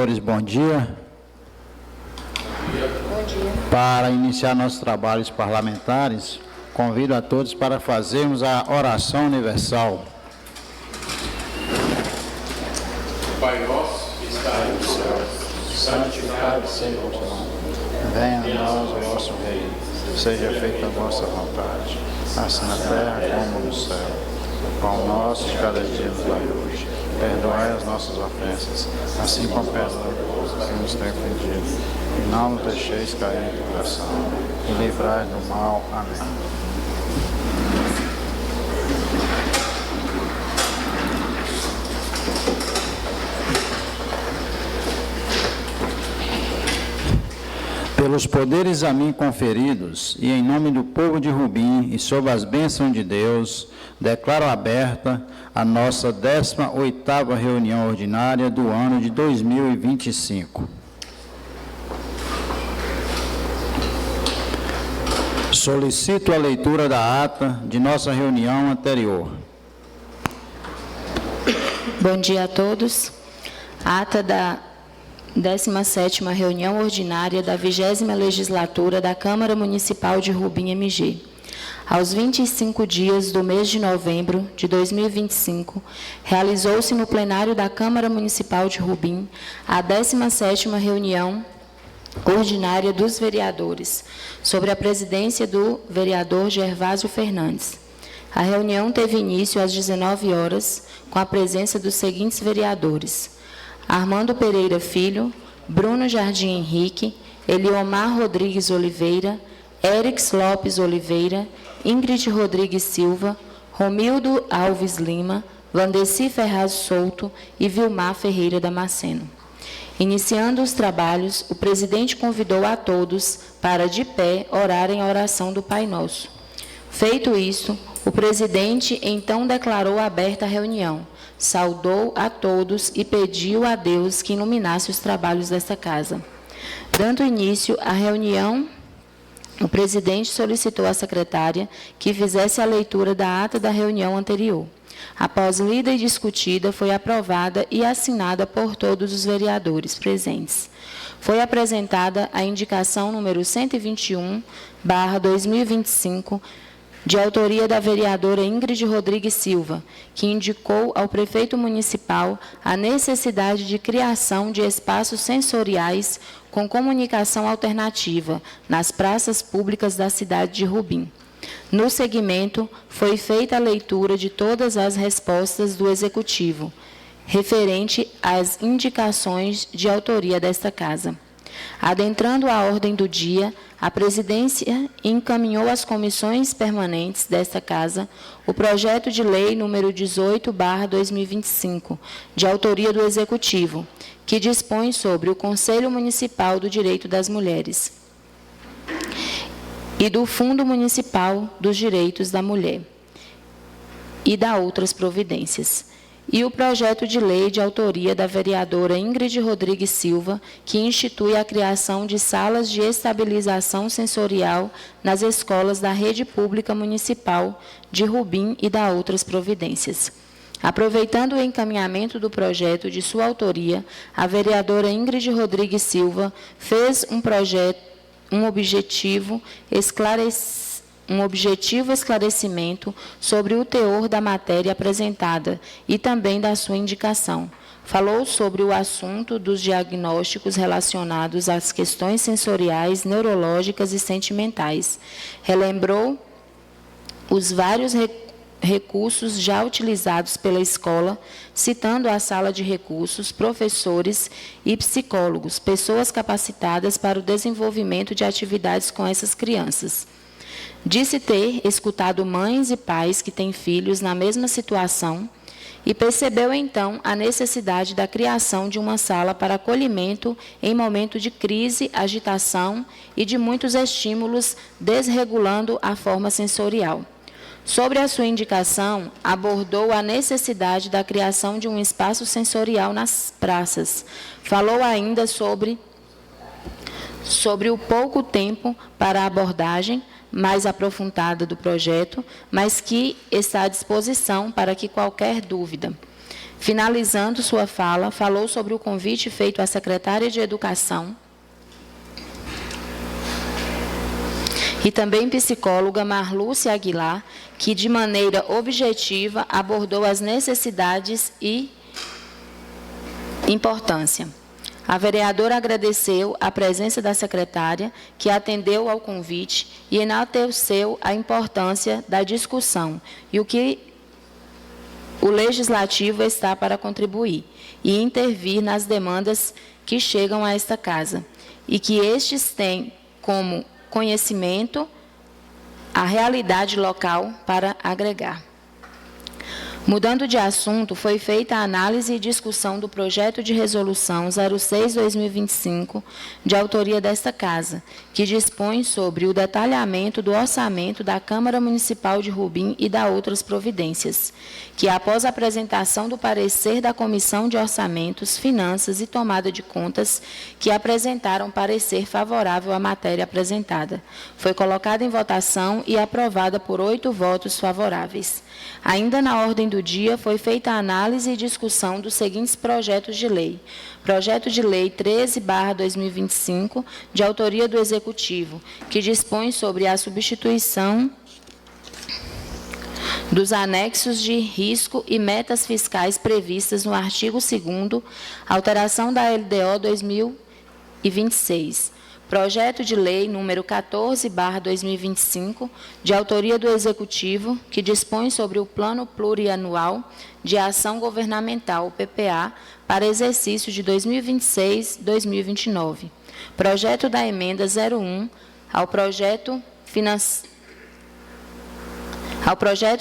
Senhores, bom dia. Bom dia. Para iniciar nossos trabalhos parlamentares, convido a todos para fazermos a oração universal. Pai nosso, que está nos céus, santificado seja o vosso nome. Venha a nós o vosso reino, seja feita a vossa vontade, assim na terra como no céu. O pão nosso de cada dia nos dai hoje. Perdoai as nossas ofensas, assim como perdoamos os que nos têm ofendido. E não nos deixeis cair em tentação, e livrai do mal. Amém. Pelos poderes a mim conferidos, e em nome do povo de Rubim, e sob as bênçãos de Deus, declaro aberta a nossa 18ª reunião ordinária do ano de 2025. Solicito a leitura da ata de nossa reunião anterior. Bom dia a todos. A ata da 17ª reunião ordinária da 20ª legislatura da Câmara Municipal de Rubim MG. Aos 25 dias do mês de novembro de 2025, realizou-se no plenário da Câmara Municipal de Rubim a 17ª reunião ordinária dos vereadores, sob a presidência do vereador Gervásio Fernandes. A reunião teve início às 19 horas, com a presença dos seguintes vereadores: Armando Pereira Filho, Bruno Jardim Henrique, Eliomar Rodrigues Oliveira, Érix Lopes Oliveira, Ingrid Rodrigues Silva, Romildo Alves Lima, Vandeci Ferraz Souto e Vilmar Ferreira Damasceno. Iniciando os trabalhos, o presidente convidou a todos para, de pé, orarem a oração do Pai Nosso. Feito isso, o presidente então declarou aberta a reunião, saudou a todos e pediu a Deus que iluminasse os trabalhos desta casa. Dando início à reunião, o presidente solicitou à secretária que fizesse a leitura da ata da reunião anterior. Após lida e discutida, foi aprovada e assinada por todos os vereadores presentes. Foi apresentada a indicação número 121/2025, de autoria da vereadora Ingrid Rodrigues Silva, que indicou ao prefeito municipal a necessidade de criação de espaços sensoriais com comunicação alternativa nas praças públicas da cidade de Rubim. No segmento, foi feita a leitura de todas as respostas do Executivo, referente às indicações de autoria desta Casa. Adentrando a ordem do dia, a presidência encaminhou às comissões permanentes desta Casa o projeto de lei número 18/2025, de autoria do Executivo, que dispõe sobre o Conselho Municipal do Direito das Mulheres e do Fundo Municipal dos Direitos da Mulher e da outras providências. E o projeto de lei de autoria da vereadora Ingrid Rodrigues Silva, que institui a criação de salas de estabilização sensorial nas escolas da rede pública municipal de Rubim e da outras providências. Aproveitando o encaminhamento do projeto de sua autoria, a vereadora Ingrid Rodrigues Silva fez um objetivo esclarecimento sobre o teor da matéria apresentada e também da sua indicação. Falou sobre o assunto dos diagnósticos relacionados às questões sensoriais, neurológicas e sentimentais. Relembrou os vários recursos já utilizados pela escola, citando a sala de recursos, professores e psicólogos, pessoas capacitadas para o desenvolvimento de atividades com essas crianças. Disse ter escutado mães e pais que têm filhos na mesma situação e percebeu, então, a necessidade da criação de uma sala para acolhimento em momento de crise, agitação e de muitos estímulos, desregulando a forma sensorial. Sobre a sua indicação, abordou a necessidade da criação de um espaço sensorial nas praças. Falou ainda sobre o pouco tempo para a abordagem mais aprofundada do projeto, mas que está à disposição para que qualquer dúvida. Finalizando sua fala, falou sobre o convite feito à secretária de Educação e também psicóloga Marlúcia Aguilar, que de maneira objetiva abordou as necessidades e importância. A vereadora agradeceu a presença da secretária, que atendeu ao convite e enalteceu a importância da discussão e o que o Legislativo está para contribuir e intervir nas demandas que chegam a esta casa, e que estes têm como conhecimento a realidade local para agregar. Mudando de assunto, foi feita a análise e discussão do projeto de resolução 06/2025, de autoria desta Casa, que dispõe sobre o detalhamento do orçamento da Câmara Municipal de Rubim e da outras providências, que após a apresentação do parecer da Comissão de Orçamentos, Finanças e Tomada de Contas, que apresentaram parecer favorável à matéria apresentada, foi colocada em votação e aprovada por 8 votos favoráveis. Ainda na ordem do dia, foi feita a análise e discussão dos seguintes projetos de lei. Projeto de Lei 13/2025, de autoria do Executivo, que dispõe sobre a substituição dos anexos de risco e metas fiscais previstas no artigo 2º, alteração da LDO 2026. Projeto de Lei número 14/2025, de autoria do Executivo, que dispõe sobre o Plano Plurianual de Ação Governamental, PPA, para exercício de 2026-2029. Projeto da Emenda 01 ao Projeto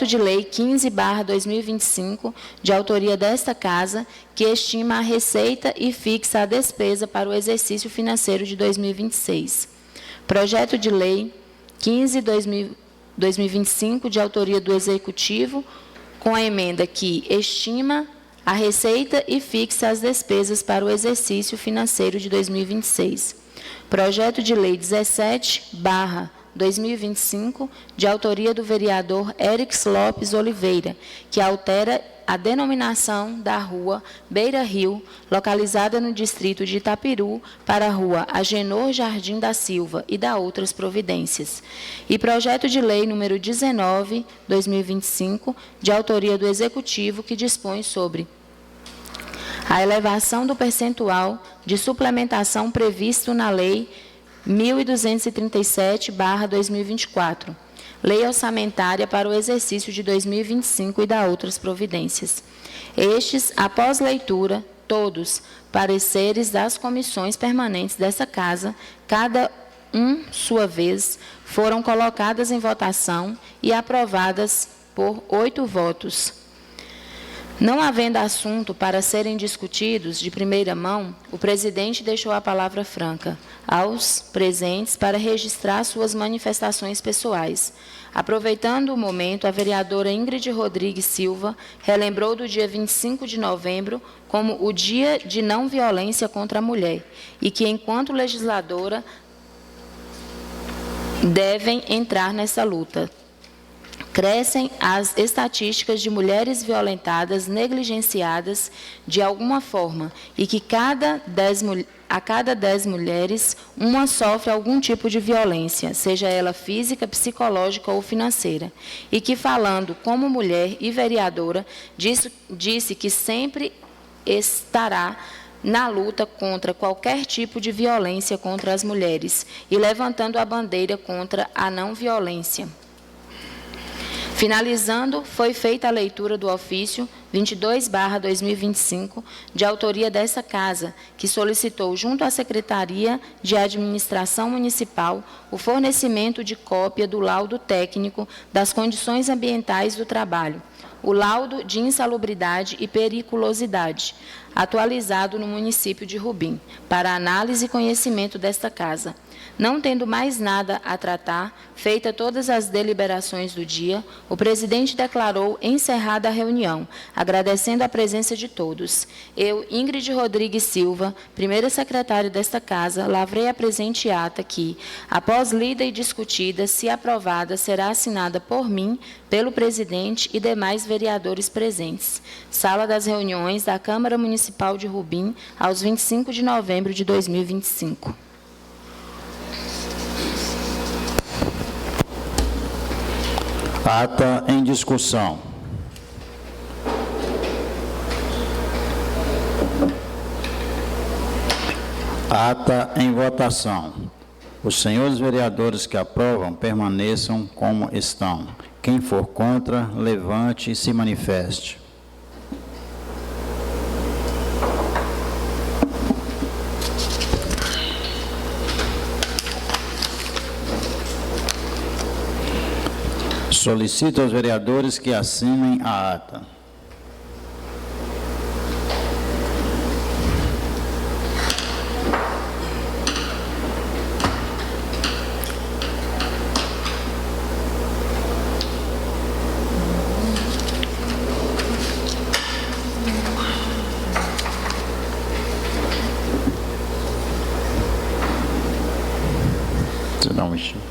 de Lei 15/2025, de autoria desta Casa, que estima a receita e fixa a despesa para o exercício financeiro de 2026. Projeto de Lei 15/2025, de autoria do Executivo, com a emenda que estima a receita e fixa as despesas para o exercício financeiro de 2026. Projeto de Lei 17/2025, de autoria do vereador Érix Lopes Oliveira, que altera a denominação da rua Beira Rio, localizada no distrito de Itapiru, para a rua Agenor Jardim da Silva e da outras providências. E projeto de lei número 19/2025, de autoria do Executivo, que dispõe sobre a elevação do percentual de suplementação previsto na Lei 1237/2024, Lei Orçamentária para o exercício de 2025 e da outras providências. Estes, após leitura, todos pareceres das comissões permanentes dessa Casa, cada sua vez, foram colocadas em votação e aprovadas por 8 votos. Não havendo assunto para serem discutidos de primeira mão, o presidente deixou a palavra franca aos presentes para registrar suas manifestações pessoais. Aproveitando o momento, a vereadora Ingrid Rodrigues Silva relembrou do dia 25 de novembro como o Dia de Não Violência contra a Mulher e que, enquanto legisladora, devem entrar nessa luta. Crescem as estatísticas de mulheres violentadas, negligenciadas de alguma forma, e que a cada 10 mulheres, uma sofre algum tipo de violência, seja ela física, psicológica ou financeira. E que, falando como mulher e vereadora, disse que sempre estará na luta contra qualquer tipo de violência contra as mulheres e levantando a bandeira contra a não violência. Finalizando, foi feita a leitura do ofício 22/2025, de autoria dessa Casa, que solicitou, junto à Secretaria de Administração Municipal, o fornecimento de cópia do laudo técnico das condições ambientais do trabalho, o laudo de insalubridade e periculosidade, atualizado no município de Rubim, para análise e conhecimento desta Casa. Não tendo mais nada a tratar, feita todas as deliberações do dia, o presidente declarou encerrada a reunião. agradecendo a presença de todos. Eu, Ingrid Rodrigues Silva, primeira secretária desta Casa, lavrei a presente ata que, após lida e discutida, se aprovada, será assinada por mim, pelo presidente e demais vereadores presentes. Sala das reuniões da Câmara Municipal de Rubim, aos 25 de novembro de 2025. Ata em discussão. Ata em votação. Os senhores vereadores que aprovam permaneçam como estão. Quem for contra, levante e se manifeste. Solicito aos vereadores que assinem a ata. Você dá um enxergo.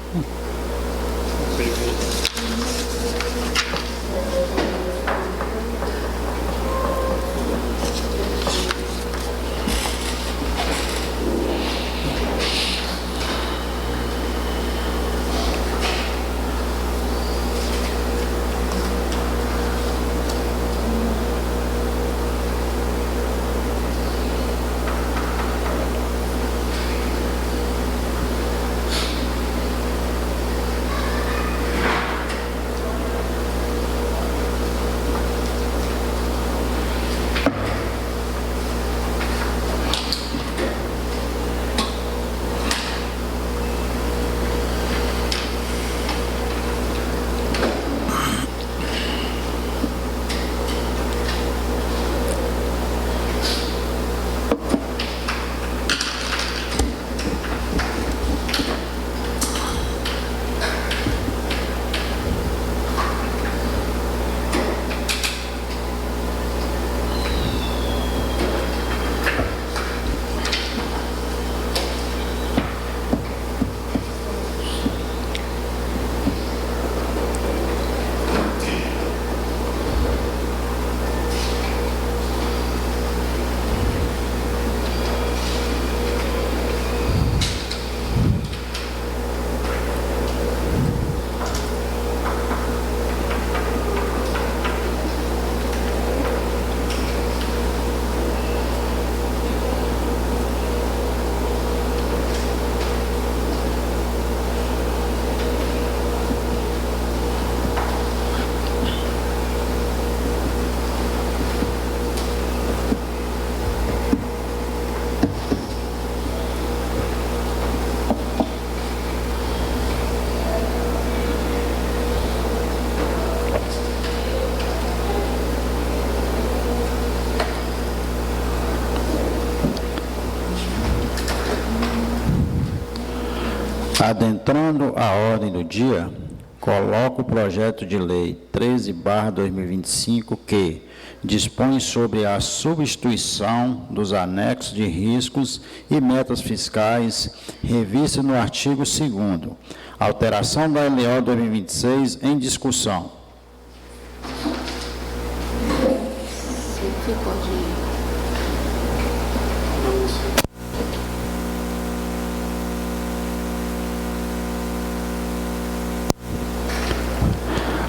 Adentrando a ordem do dia, coloco o projeto de lei 13/2025 que dispõe sobre a substituição dos anexos de riscos e metas fiscais revista no artigo 2º, alteração da LO 2026 em discussão.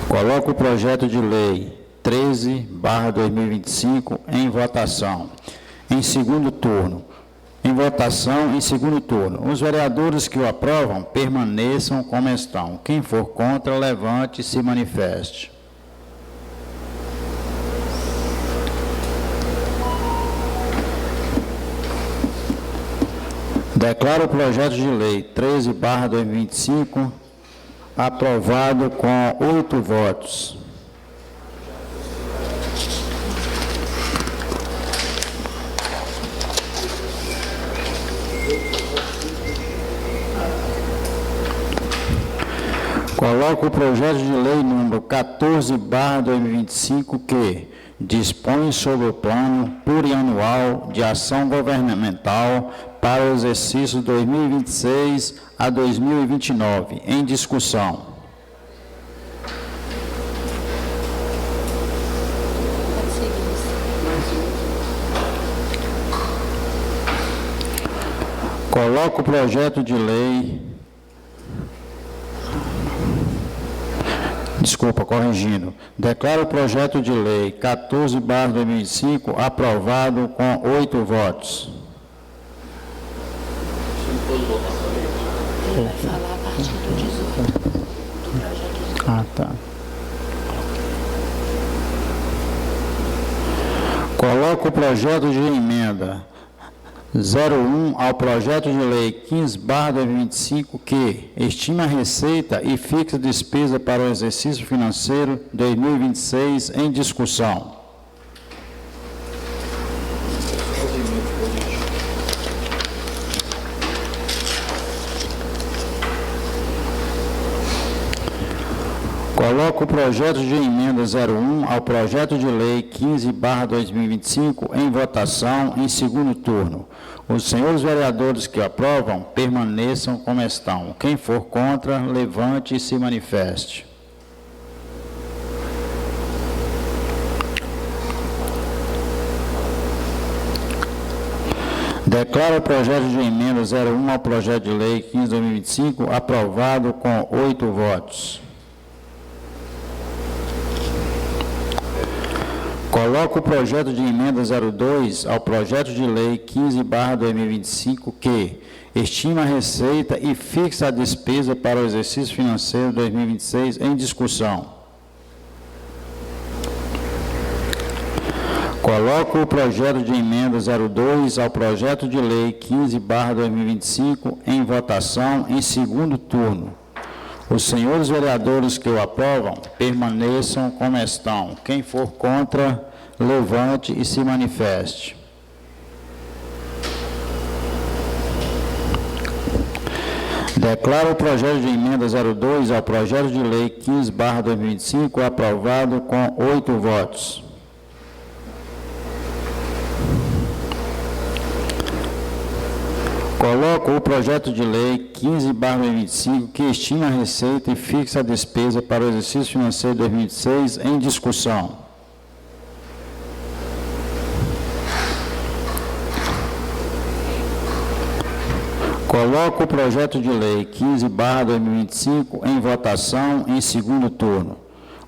Coloco o projeto de lei 13/2025 em votação. Em segundo turno. Em votação em segundo turno. Os vereadores que o aprovam permaneçam como estão. Quem for contra, levante e se manifeste. Declaro o projeto de lei 13/2025 aprovado com 8 votos. Coloco o projeto de lei número 14/2025 que dispõe sobre o plano plurianual de ação governamental para o exercício 2026 a 2029, em discussão. Coloco o projeto de lei... corrigindo. Declaro o projeto de lei 14/2005 aprovado com 8 votos. Ele vai falar a partir do 18 do projeto. Ah, tá. Coloco o projeto de emenda 01 ao projeto de lei 15/2025 que estima a receita e fixa despesa para o exercício financeiro 2026 em discussão. Coloco o projeto de emenda 01 ao projeto de lei 15/2025 em votação em segundo turno. Os senhores vereadores que aprovam permaneçam como estão. Quem for contra, levante e se manifeste. Declaro o projeto de emenda 01 ao projeto de lei 15/2025 aprovado com 8 votos. Coloco o projeto de emenda 02 ao projeto de lei 15/2025 que estima a receita e fixa a despesa para o exercício financeiro 2026 em discussão. Coloco o projeto de emenda 02 ao projeto de lei 15/2025 em votação em segundo turno. Os senhores vereadores que o aprovam permaneçam como estão. Quem for contra, levante e se manifeste. Declaro o projeto de emenda 02 ao projeto de lei 15/2025 aprovado com 8 votos. Coloco o projeto de lei 15/2025 que estima a receita e fixa a despesa para o exercício financeiro 2026 em discussão. Coloco o projeto de lei 15/2025 em votação em segundo turno.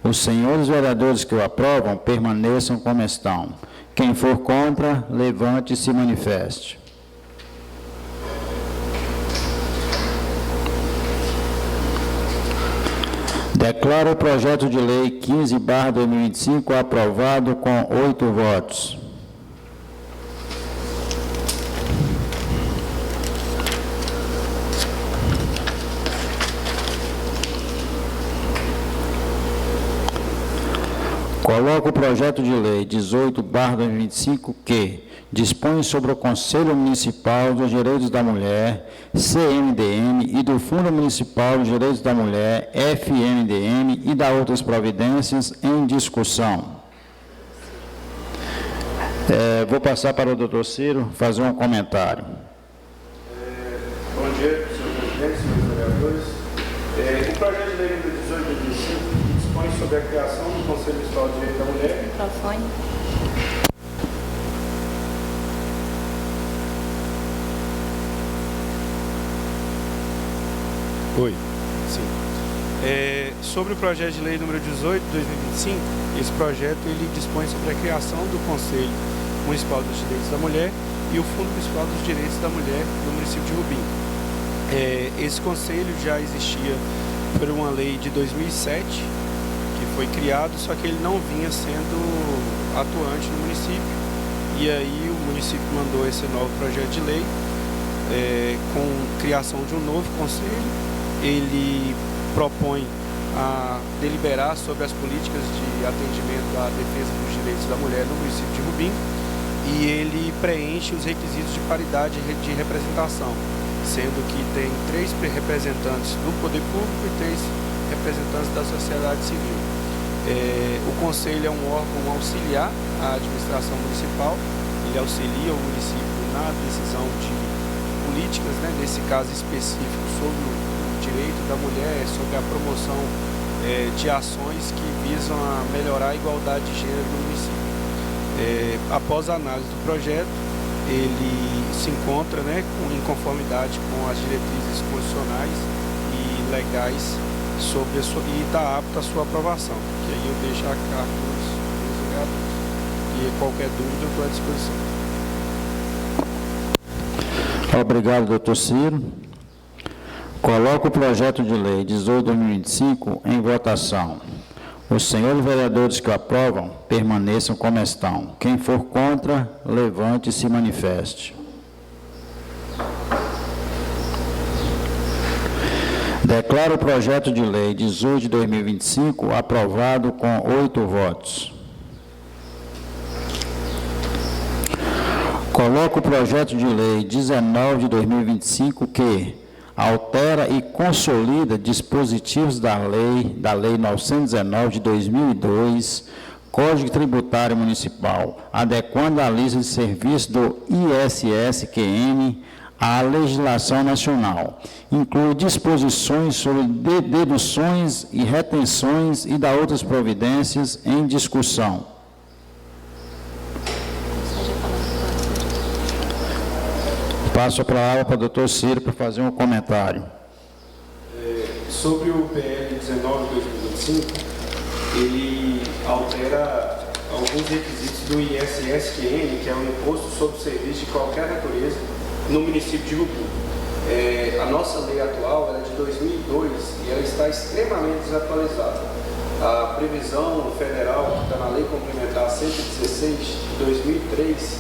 Os senhores vereadores que o aprovam permaneçam como estão. Quem for contra, levante e se manifeste. Declaro o projeto de lei 15/2025 aprovado com 8 votos. Coloco o projeto de lei 18/2025 que dispõe sobre o Conselho Municipal dos Direitos da Mulher, CMDM, e do Fundo Municipal dos Direitos da Mulher, FMDM, e da outras providências em discussão. Vou passar para o doutor Ciro fazer um comentário. Bom dia, senhor presidente, senhores vereadores. O projeto de lei número 18/2025 dispõe sobre a criação do Conselho Municipal de Direitos da Mulher. Microfone. Oi. Sim. Sobre o projeto de lei número 18/2025, esse projeto ele dispõe sobre a criação do Conselho Municipal dos Direitos da Mulher e o Fundo Municipal dos Direitos da Mulher no município de Rubim. Esse conselho já existia por uma lei de 2007, que foi criado, só que ele não vinha sendo atuante no município. E aí o município mandou esse novo projeto de lei com criação de um novo conselho. Ele propõe a deliberar sobre as políticas de atendimento à defesa dos direitos da mulher no município de Rubim, e ele preenche os requisitos de paridade de representação, sendo que tem 3 representantes do poder público e 3 representantes da sociedade civil. O Conselho é um órgão auxiliar à administração municipal, ele auxilia o município na decisão de políticas, né, nesse caso específico sobre o direito da mulher, sobre a promoção de ações que visam a melhorar a igualdade de gênero no município. Após a análise do projeto, ele se encontra, né, em conformidade com as diretrizes constitucionais e legais e está apto à sua aprovação, que aí eu deixo a cargo dos vereadores. E qualquer dúvida eu estou à disposição. Obrigado, doutor Ciro. Coloco o projeto de lei 18/2025 em votação. Os senhores vereadores que o aprovam, permaneçam como estão. Quem for contra, levante e se manifeste. Declaro o projeto de lei 18 de 2025 aprovado com 8 votos. Coloco o projeto de lei 19 de 2025 que altera e consolida dispositivos da lei 919 de 2002, Código Tributário Municipal, adequando a lista de serviços do ISSQN à legislação nacional. Inclui disposições sobre deduções e retenções e da outras providências em discussão. Passo a palavra para o doutor Ciro para fazer um comentário. Sobre o PL 19/2025, ele altera alguns requisitos do ISSQN, que é o Imposto sobre Serviço de Qualquer Natureza, no município de Rubim. A nossa lei atual é de 2002 e ela está extremamente desatualizada. A previsão federal, que está na Lei Complementar 116 de 2003,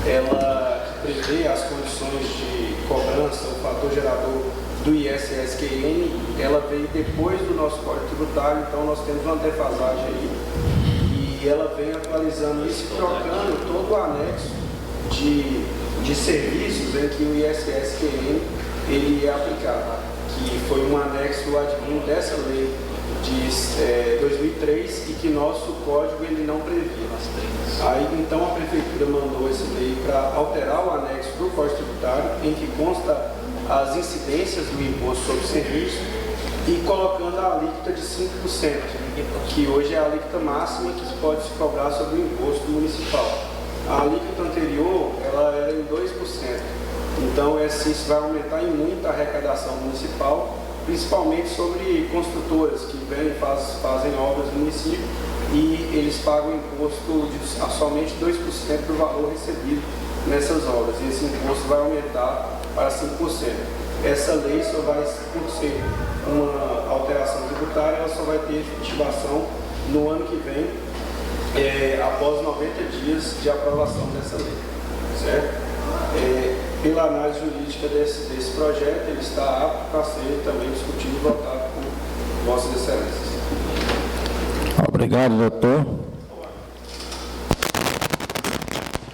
ela prevê as condições de cobrança, o fator gerador do ISSQN, ela veio depois do nosso Código Tributário, então nós temos uma defasagem aí, e ela vem atualizando isso, trocando todo o anexo de serviços em que o ISSQN ele é aplicado, que foi um anexo advindo dessa lei de 2003 e que nosso código ele não previa. Aí então a prefeitura mandou essa lei para alterar o anexo do Código Tributário, em que consta as incidências do imposto sobre serviço e colocando a alíquota de 5%, que hoje é a alíquota máxima que pode se cobrar sobre o imposto municipal. A alíquota anterior ela era em 2%. Então isso vai aumentar em muito a arrecadação municipal, principalmente sobre construtoras que vêm e fazem obras no município e eles pagam imposto de somente 2% do valor recebido nessas obras. E esse imposto vai aumentar para 5%. Essa lei só vai, por ser uma alteração tributária, ela só vai ter efetivação no ano que vem, após 90 dias de aprovação dessa lei, certo? Pela análise jurídica desse projeto, ele está apto para ser também discutido e votado por Vossas Excelências. Obrigado, doutor.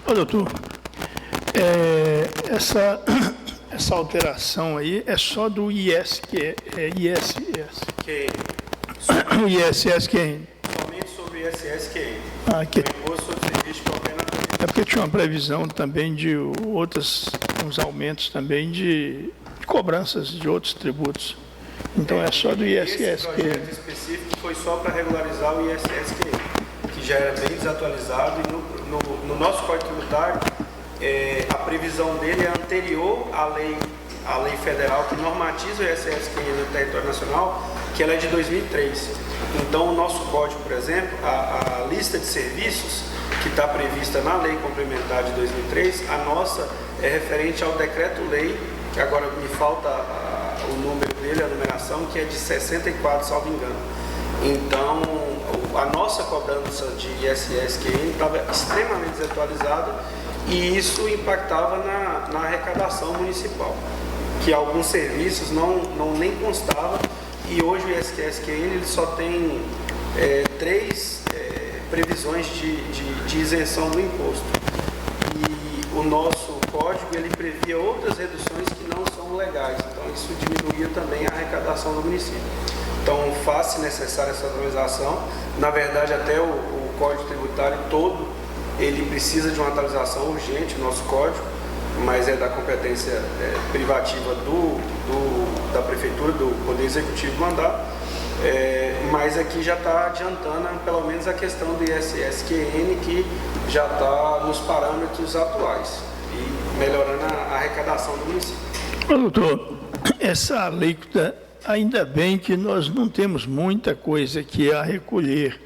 Ô, doutor, essa alteração aí é só do ISSQN. O ISSQN. Somente sobre o ISSQN. O imposto sobre serviço de qualquer natureza. É porque tinha uma previsão também de uns aumentos também de cobranças de outros tributos. Então é só do ISSQN. Esse projeto específico foi só para regularizar o ISSQN, que já era bem desatualizado e no nosso Código Tributário a previsão dele é anterior à lei federal que normatiza o ISSQN no território nacional, que ela é de 2003. Então o nosso código, por exemplo, a lista de serviços que está prevista na lei complementar de 2003, a nossa é referente ao decreto-lei, que agora me falta o número dele, a numeração, que é de 64, salvo engano. Então, a nossa cobrança de ISSQN estava extremamente desatualizada e isso impactava na arrecadação municipal, que alguns serviços não nem constavam, e hoje o ISSQN ele só tem 3 previsões de isenção do imposto. E o nosso código ele previa outras reduções que não são legais, então isso diminuía também a arrecadação do município. Então, faz-se necessária essa atualização. Na verdade, até o Código Tributário todo, ele precisa de uma atualização urgente, o nosso código, mas é da competência privativa da Prefeitura, do Poder Executivo mandar. Mas aqui já está adiantando pelo menos a questão do ISSQN, que já está nos parâmetros atuais e melhorando a arrecadação do município. Doutor, essa alíquota, ainda bem que nós não temos muita coisa aqui a recolher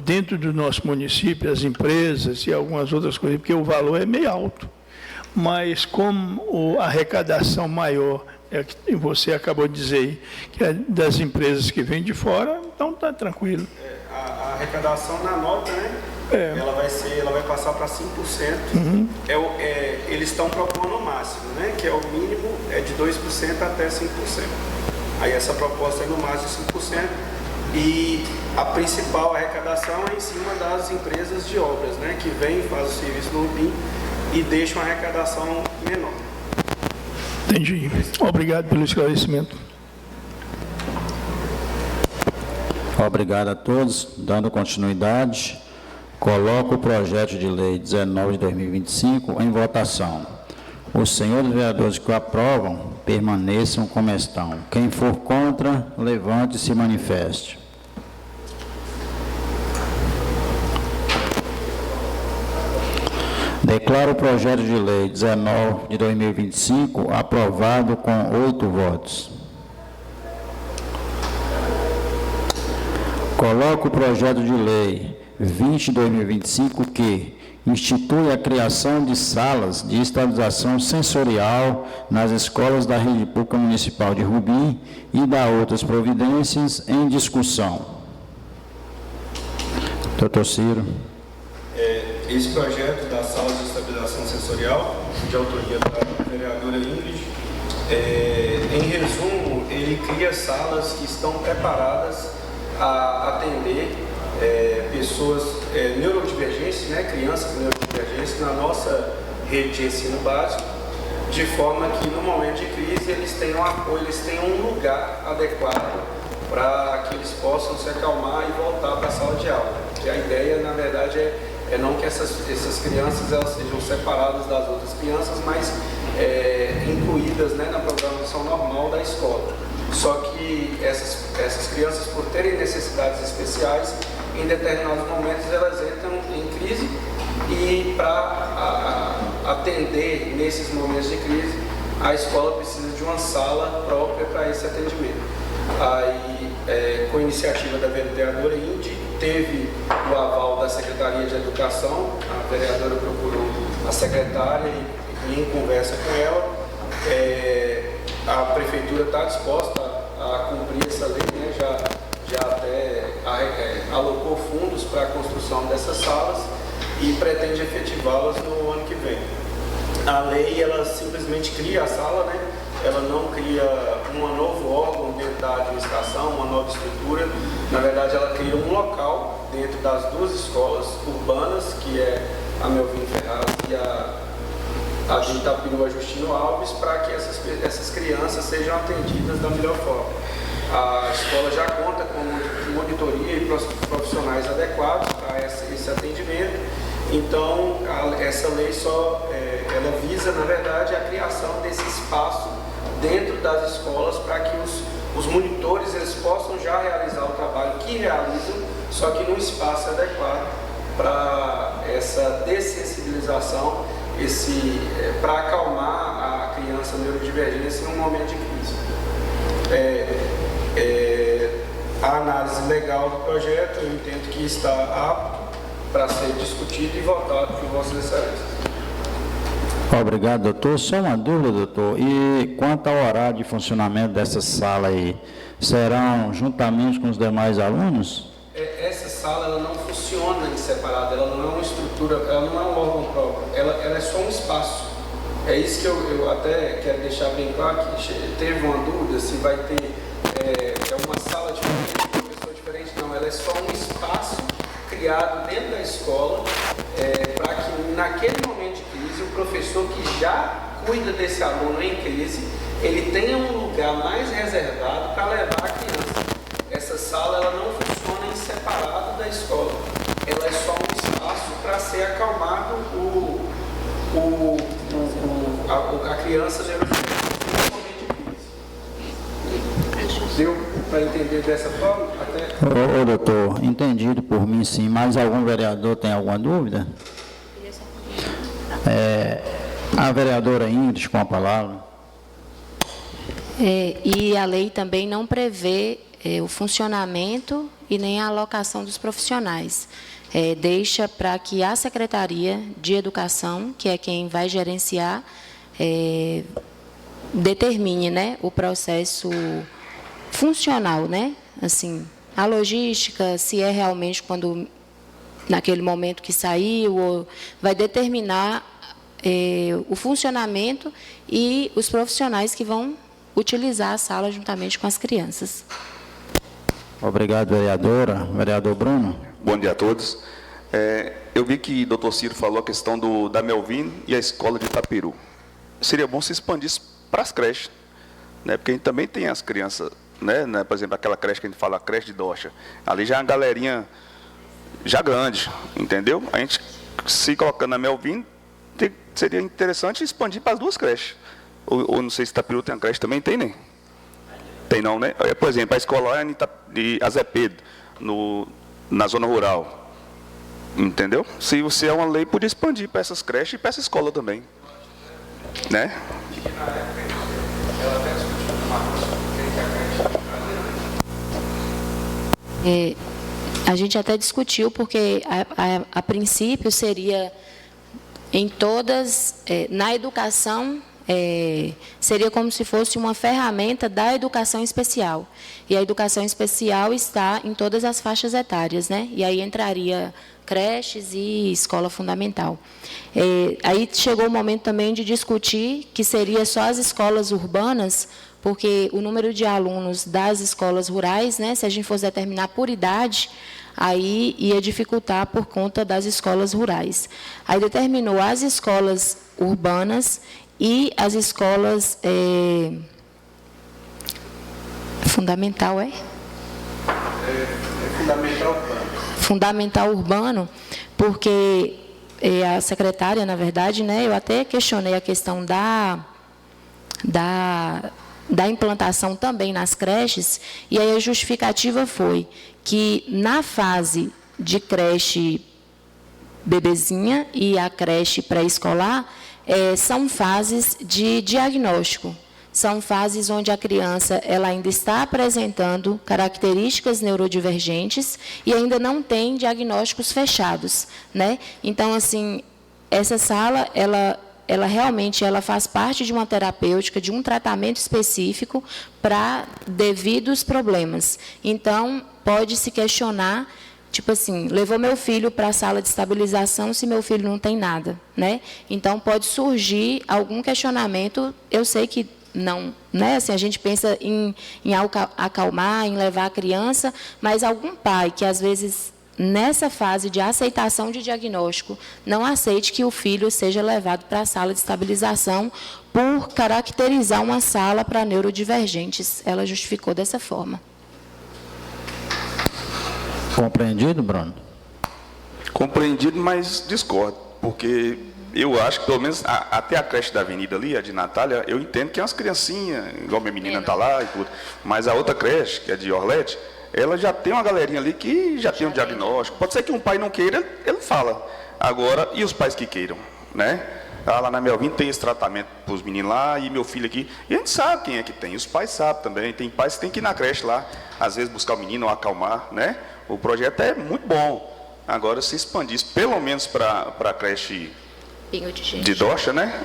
dentro do nosso município, as empresas e algumas outras coisas, porque o valor é meio alto. Mas como a arrecadação maior, que você acabou de dizer aí, que é das empresas que vêm de fora, então está tranquilo. A arrecadação na nota, né? Ela vai passar para 5%. Uhum. Eles estão propondo o máximo, né? Que é o mínimo de 2% até 5%. Aí essa proposta é no máximo 5%. E a principal arrecadação é em cima das empresas de obras, né? Que vêm, fazem o serviço no RUBIM e deixam a arrecadação menor. Entendi. Obrigado pelo esclarecimento. Obrigado a todos. Dando continuidade, coloco o projeto de lei 19 de 2025 em votação. Os senhores vereadores que o aprovam, permaneçam como estão. Quem for contra, levante e se manifeste. Declaro o projeto de lei 19 de 2025 aprovado com 8 votos. Coloco o projeto de lei 20 de 2025 que institui a criação de salas de estabilização sensorial nas escolas da Rede Pública Municipal de Rubim e dá outras providências em discussão. Doutor Ciro. Esse projeto das salas de estabilização sensorial, de autoria da vereadora Ingrid, em resumo, ele cria salas que estão preparadas a atender pessoas neurodivergentes, né, crianças neurodivergentes na nossa rede de ensino básico, de forma que no momento de crise eles tenham apoio, eles tenham um lugar adequado para que eles possam se acalmar e voltar para a sala de aula. Porque a ideia, na verdade, é não que essas crianças elas sejam separadas das outras crianças, mas incluídas, né, na programação normal da escola. Só que essas crianças, por terem necessidades especiais, em determinados momentos elas entram em crise e para atender nesses momentos de crise, a escola precisa de uma sala própria para esse atendimento. Aí, com a iniciativa da vereadora Indy, teve o aval da Secretaria de Educação, a vereadora procurou a secretária e em conversa com ela, a Prefeitura está disposta a cumprir essa lei, né? Já até alocou fundos para a construção dessas salas e pretende efetivá-las no ano que vem. A lei, ela simplesmente cria a sala, né? Ela não cria um novo órgão dentro da administração, uma nova estrutura. Na verdade, ela cria um local dentro das duas escolas urbanas, que é a Melvin Ferraz e a de Itapirua Justino Alves, para que essas crianças sejam atendidas da melhor forma. A escola já conta com monitoria e profissionais adequados para esse atendimento. Então, essa lei ela visa, na verdade, a criação desse espaço dentro das escolas para que os monitores eles possam já realizar o trabalho que realizam, só que num espaço adequado para essa dessensibilização, para acalmar a criança neurodivergência em um momento de crise. A análise legal do projeto, eu entendo que está apto para ser discutido e votado por Vossas Excelências. Obrigado, doutor. Só uma dúvida, doutor. E quanto ao horário de funcionamento dessa sala aí, serão juntamente com os demais alunos? Essa sala ela não funciona em separado, ela não é uma estrutura, ela não é um órgão próprio, ela é só um espaço. É isso que eu até quero deixar bem claro, que teve uma dúvida se vai ter uma sala diferente, um professor diferente. Não, ela é só um espaço criado dentro da escola para que naquele momento de crise o professor que já cuida desse aluno em crise, ele tenha um lugar mais reservado para levar a criança. Essa sala ela não funciona em separado da escola. Ela é só um espaço para ser acalmado a criança Deu para entender dessa forma? Ô, doutor, entendido por mim sim, mas algum vereador tem alguma dúvida? A vereadora Ingrid com a palavra. E a lei também não prevê o funcionamento e nem a alocação dos profissionais. Deixa para que a Secretaria de Educação, que é quem vai gerenciar, determine, né, o processo funcional, né? Assim, a logística, se é realmente quando naquele momento que saiu, ou vai determinar o funcionamento e os profissionais que vão utilizar a sala juntamente com as crianças. Obrigado, vereadora. Vereador Bruno. Bom dia a todos. Eu vi que o doutor Ciro falou a questão da Melvin e a escola de Itaperu. Seria bom se expandisse para as creches, né? Porque a gente também tem as crianças, né? Por exemplo, aquela creche que a gente fala, a creche de Docha. Ali já é uma galerinha já grande, entendeu? A gente se colocando na Melvin, seria interessante expandir para as duas creches. Ou não sei se Itaperu tem a creche também, tem, né? Tem não, né? Por exemplo, a escola lá de Azé Pedro, na zona rural. Entendeu? Se você é uma lei, podia expandir para essas creches e para essa escola também. Né? A gente até discutiu, porque a princípio seria em todas, na educação, seria como se fosse uma ferramenta da educação especial. E a educação especial está em todas as faixas etárias, né? E aí entraria creches e escola fundamental. Aí chegou o momento também de discutir que seria só as escolas urbanas, porque o número de alunos das escolas rurais, né, se a gente fosse determinar por idade, aí ia dificultar por conta das escolas rurais. Aí determinou as escolas urbanas e as escolas fundamental, fundamental urbano. Fundamental urbano, porque a secretária, na verdade, né, eu até questionei a questão da implantação também nas creches, e aí a justificativa foi que na fase de creche bebezinha e a creche pré-escolar, são fases de diagnóstico. São fases onde a criança ela ainda está apresentando características neurodivergentes e ainda não tem diagnósticos fechados, né? Então, assim, essa sala, ela realmente faz parte de uma terapêutica, de um tratamento específico para devidos problemas. Então, pode-se questionar, tipo assim, levou meu filho para a sala de estabilização se meu filho não tem nada, né? Então, pode surgir algum questionamento, eu sei que não, né? Assim, a gente pensa em acalmar, em levar a criança, mas algum pai que, às vezes, nessa fase de aceitação de diagnóstico, não aceite que o filho seja levado para a sala de estabilização por caracterizar uma sala para neurodivergentes. Ela justificou dessa forma. Compreendido, Bruno? Compreendido, mas discordo, porque eu acho que, pelo menos, até a creche da Avenida ali, a de Natália, eu entendo que é umas criancinhas, igual minha menina está lá e tudo, mas a outra creche, que é de Orlete, ela já tem uma galerinha ali que já tem um diagnóstico. Pode ser que um pai não queira, ele fala. Agora, e os pais que queiram, né? Lá na Melvin tem esse tratamento para os meninos lá, e meu filho aqui. E a gente sabe quem é que tem, os pais sabem também. Tem pais que tem que ir na creche lá, às vezes buscar o menino ou acalmar, né? O projeto é muito bom. Agora, se expandisse, pelo menos para a creche de Docha, né?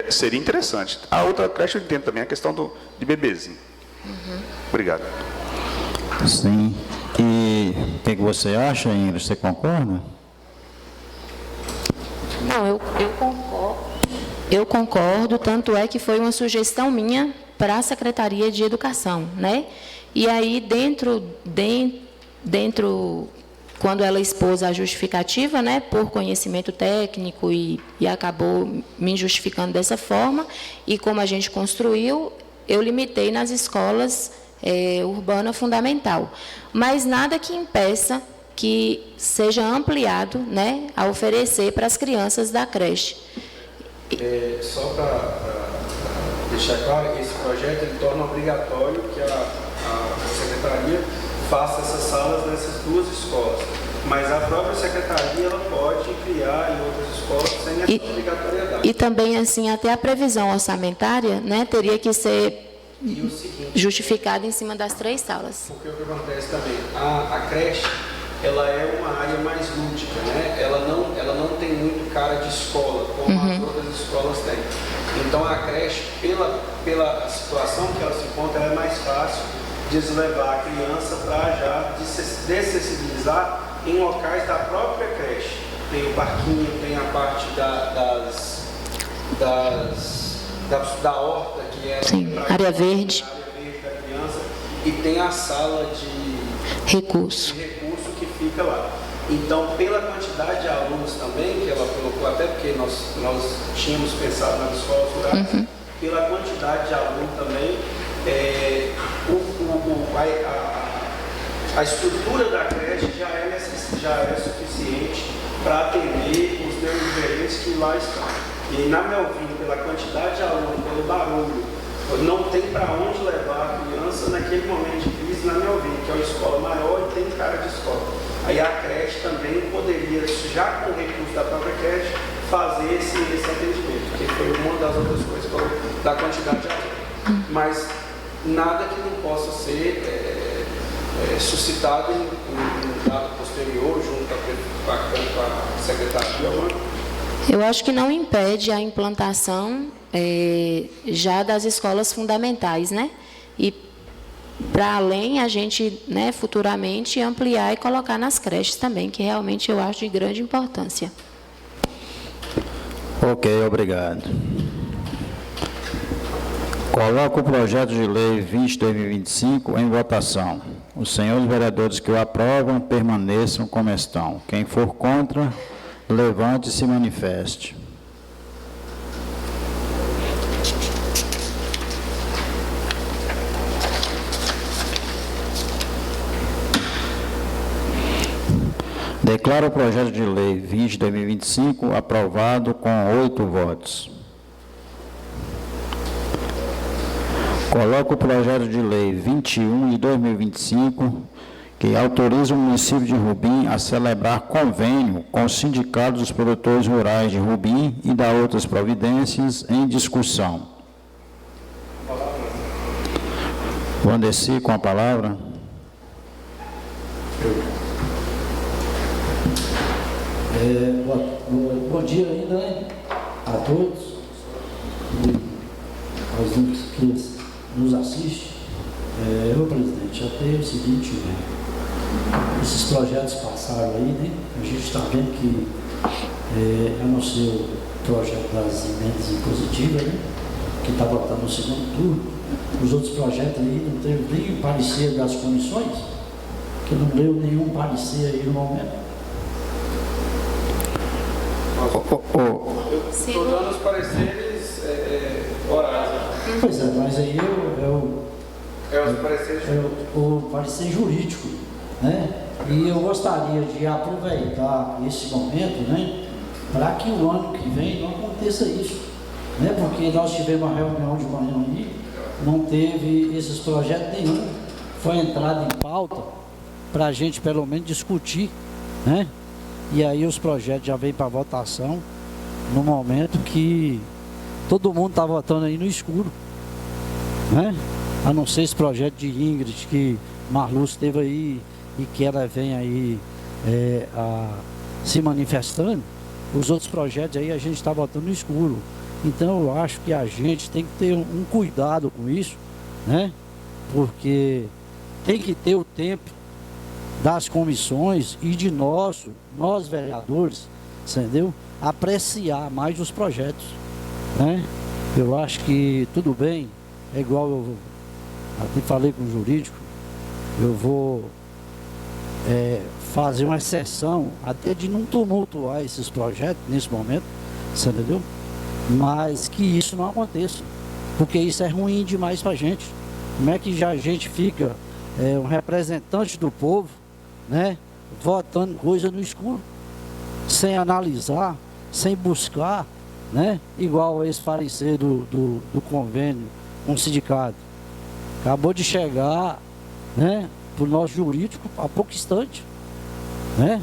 Seria interessante. A outra creche eu entendo também, a questão de bebezinho. Uhum. Obrigado. Sim. E o que você acha, Ingrid? Você concorda? Não, eu concordo. Eu concordo, tanto é que foi uma sugestão minha para a Secretaria de Educação, né? E aí, dentro quando ela expôs a justificativa, né, por conhecimento técnico e acabou me justificando dessa forma, e como a gente construiu, eu limitei nas escolas urbana fundamental, mas nada que impeça que seja ampliado, né, a oferecer para as crianças da creche. Só para deixar claro, esse projeto ele torna obrigatório que a Secretaria faça essas salas nessas duas escolas, mas a própria Secretaria ela pode criar em outras escolas sem essa obrigatoriedade. E também, assim, até a previsão orçamentária, né, teria que ser justificada em cima das 3 salas. Porque o que acontece também, a creche, ela é uma área mais lúdica, né? Ela não tem muito cara de escola, como as outras escolas têm. Então a creche, pela situação que ela se encontra, ela é mais fácil de levar a criança para já dessensibilizar em locais da própria creche. Tem o parquinho, tem a parte da horta, que é área verde da criança, e tem a sala de recurso que fica lá. Então, pela quantidade de alunos também, que ela colocou, até porque nós tínhamos pensado nas escolas rurais, pela quantidade de alunos também, a estrutura da creche já é suficiente para atender os diferentes que lá estão. E, na minha opinião, pela quantidade de alunos, pelo barulho, não tem para onde levar a criança naquele momento de crise, na minha opinião, que é uma escola maior e tem cara de escola. Aí a creche também poderia, já com o recurso da própria creche, fazer esse atendimento, que foi uma das outras coisas da quantidade de alunos. Mas nada que não possa ser suscitado em um dado posterior, junto com a Secretaria. Eu acho que não impede a implantação já das escolas fundamentais, né? E para além a gente, né, futuramente ampliar e colocar nas creches também, que realmente eu acho de grande importância. Ok, obrigado. Coloco o projeto de lei 20/2025 em votação. Os senhores vereadores que o aprovam permaneçam como estão. Quem for contra, levante e se manifeste. Declaro o projeto de lei 20/2025 aprovado com 8 votos. Coloco o projeto de lei 21 de 2025, que autoriza o município de Rubim a celebrar convênio com o Sindicato dos Produtores Rurais de Rubim e dar outras providências em discussão. Vandeci com a palavra. Bom dia ainda, né, a todos e aos que nos assistem. Presidente, até o seguinte, né, esses projetos passaram aí, né, a gente está vendo que a não ser o projeto das emendas impositivas, né, que está votando no segundo turno, os outros projetos aí não teve nem parecer das comissões, que não deu nenhum parecer aí no momento. Estou dando os pareceres orais. Pois é, mas aí os pareceres o parecer jurídico, né? E eu gostaria de aproveitar esse momento, né, para que o ano que vem não aconteça isso, né? Porque nós tivemos uma reunião de manhã aí, não teve esses projetos nenhum, foi entrado em pauta para a gente pelo menos discutir, né? E aí os projetos já vêm para votação no momento que todo mundo está votando aí no escuro, né? A não ser esse projeto de Ingrid que Marluz teve aí e que ela vem aí se manifestando, os outros projetos aí a gente está votando no escuro. Então eu acho que a gente tem que ter um cuidado com isso, né? Porque tem que ter o tempo das comissões e de nós vereadores, entendeu? Apreciar mais os projetos, né? Eu acho que tudo bem, é igual eu até falei com o jurídico, eu vou fazer uma exceção até de não tumultuar esses projetos nesse momento, você entendeu? Mas que isso não aconteça, porque isso é ruim demais para a gente. Como é que a gente fica um representante do povo, né, votando coisa no escuro, sem analisar, sem buscar, né, igual esse parecer do convênio com o sindicato. Acabou de chegar, né, para o nosso jurídico há pouco instante, né?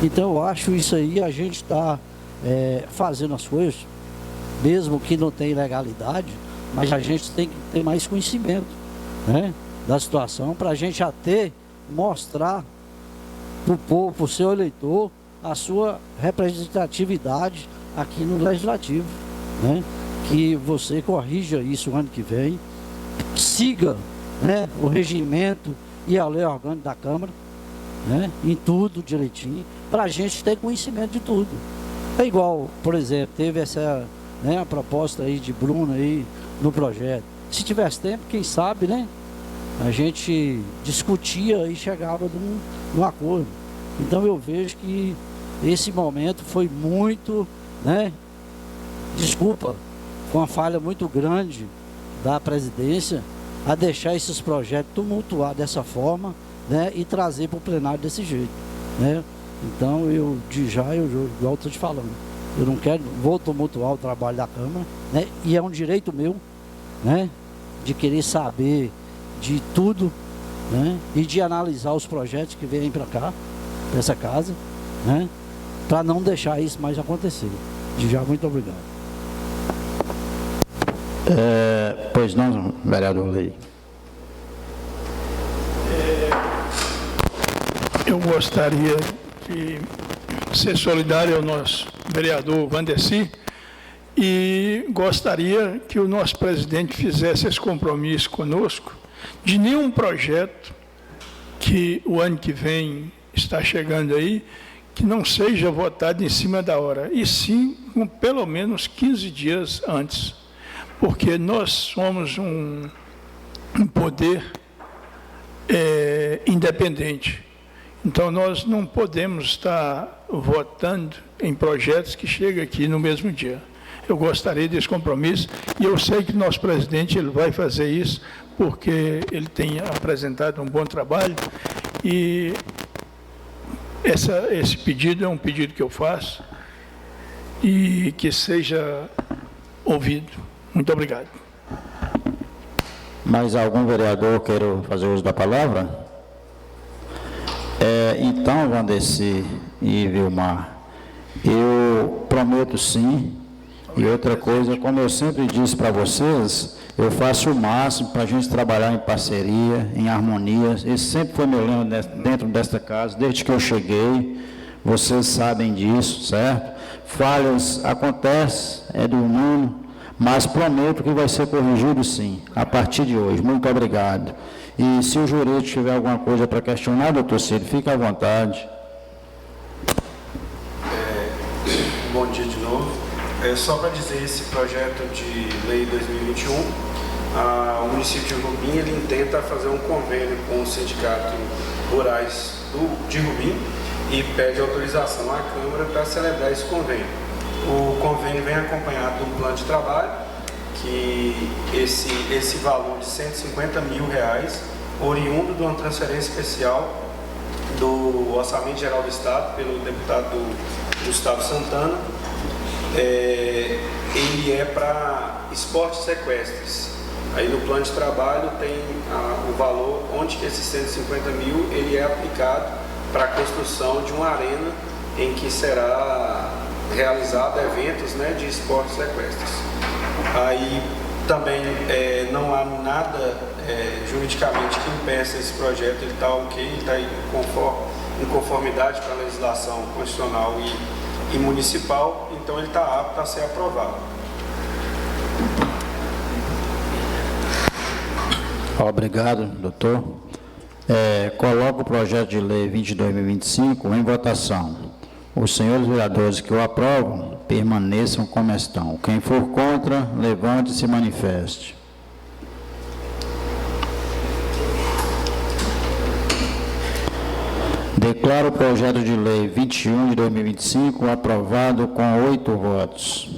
Então eu acho isso aí, a gente está fazendo as coisas, mesmo que não tenha legalidade, mas a gente tem que ter mais conhecimento, né, da situação, para a gente até mostrar para o povo, para o seu eleitor, a sua representatividade aqui no Legislativo, né? Que você corrija isso o ano que vem, siga, né, o regimento e a lei orgânica da Câmara, né, em tudo direitinho, para a gente ter conhecimento de tudo. É igual, por exemplo, teve essa, né, a proposta aí de Bruno aí no projeto. Se tivesse tempo, quem sabe, né, a gente discutia e chegava num acordo. Então eu vejo que esse momento foi muito, né, desculpa, foi uma falha muito grande da presidência a deixar esses projetos tumultuar dessa forma, né, e trazer para o plenário desse jeito, né. Então eu, igual estou te falando, eu não quero, vou tumultuar o trabalho da Câmara, né, e é um direito meu, né, de querer saber de tudo, né, e de analisar os projetos que vêm para cá, para essa casa, né, para não deixar isso mais acontecer. De já, muito obrigado. Pois não, vereador Lei. Eu gostaria de ser solidário ao nosso vereador Vandeci e gostaria que o nosso presidente fizesse esse compromisso conosco de nenhum projeto que o ano que vem está chegando aí, que não seja votado em cima da hora, e sim com pelo menos 15 dias antes, porque nós somos um poder independente. Então, nós não podemos estar votando em projetos que chegam aqui no mesmo dia. Eu gostaria desse compromisso e eu sei que o nosso presidente ele vai fazer isso porque ele tem apresentado um bom trabalho e esse pedido é um pedido que eu faço e que seja ouvido. Muito obrigado. Mais algum vereador queira fazer uso da palavra? Então, Vandeci e Vilmar, eu prometo sim, e outra coisa, como eu sempre disse para vocês, eu faço o máximo para a gente trabalhar em parceria, em harmonia. Esse sempre foi meu lema dentro desta casa, desde que eu cheguei, vocês sabem disso, certo? Falhas acontecem, é do mundo, mas prometo que vai ser corrigido sim, a partir de hoje. Muito obrigado. E se o jurídico tiver alguma coisa para questionar, doutor Ciro, fique à vontade. Bom dia de novo. Só para dizer, esse projeto de lei 2021, o município de Rubim, ele intenta fazer um convênio com o Sindicato Rurais de Rubim e pede autorização à Câmara para celebrar esse convênio. O convênio vem acompanhado de um plano de trabalho, que esse valor de R$150 mil, oriundo de uma transferência especial do Orçamento Geral do Estado, pelo deputado Gustavo Santana, ele é para esportes equestres. Aí no plano de trabalho tem o valor onde que esses 150 mil ele é aplicado para a construção de uma arena em que será realizado eventos, né, de esportes equestres. Aí também não há nada juridicamente que impeça esse projeto, ele está ok, ele está em conformidade com a legislação constitucional e municipal, então ele está apto a ser aprovado. Obrigado, doutor. Coloco o projeto de lei 20.2025 em votação. Os senhores vereadores que o aprovam, permaneçam como estão. Quem for contra, levante e se manifeste. Declaro o projeto de lei 21 de 2025 aprovado com 8 votos.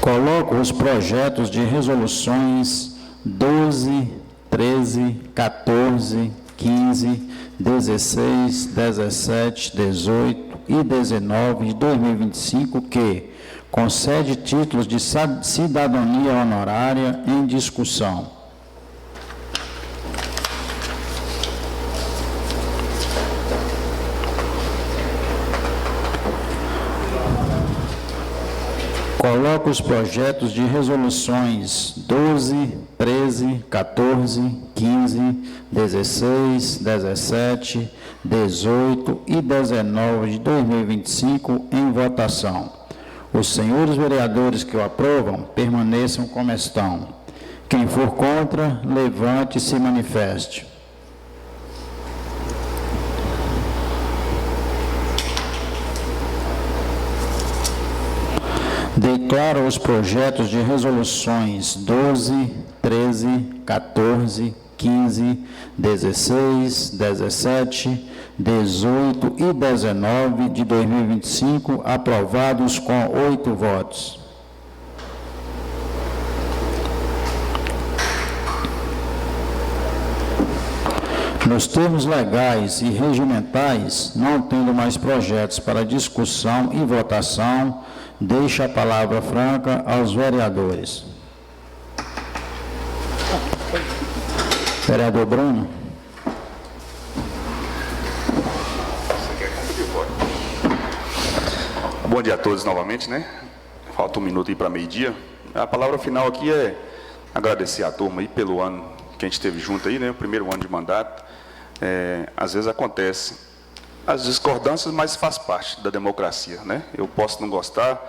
Coloco os projetos de resoluções 12, 13, 14, 15, 16, 17, 18 e 19 de 2025 que concede títulos de cidadania honorária em discussão. Coloco os projetos de resoluções 12, 13, 14, 15, 16, 17, 18 e 19 de 2025 em votação. Os senhores vereadores que o aprovam permaneçam como estão. Quem for contra, levante e se manifeste. Declaro os projetos de resoluções 12, 13, 14, 15, 16, 17, 18 e 19 de 2025 aprovados com 8 votos. Nos termos legais e regimentais, não tendo mais projetos para discussão e votação, deixo a palavra franca aos vereadores. Vereador Bruno. Bom dia a todos novamente, né? Falta um minuto aí para meio-dia. A palavra final aqui é agradecer a turma aí pelo ano que a gente esteve junto aí, né? O primeiro ano de mandato. Às vezes acontece as discordâncias, mas faz parte da democracia, né? Eu posso não gostar,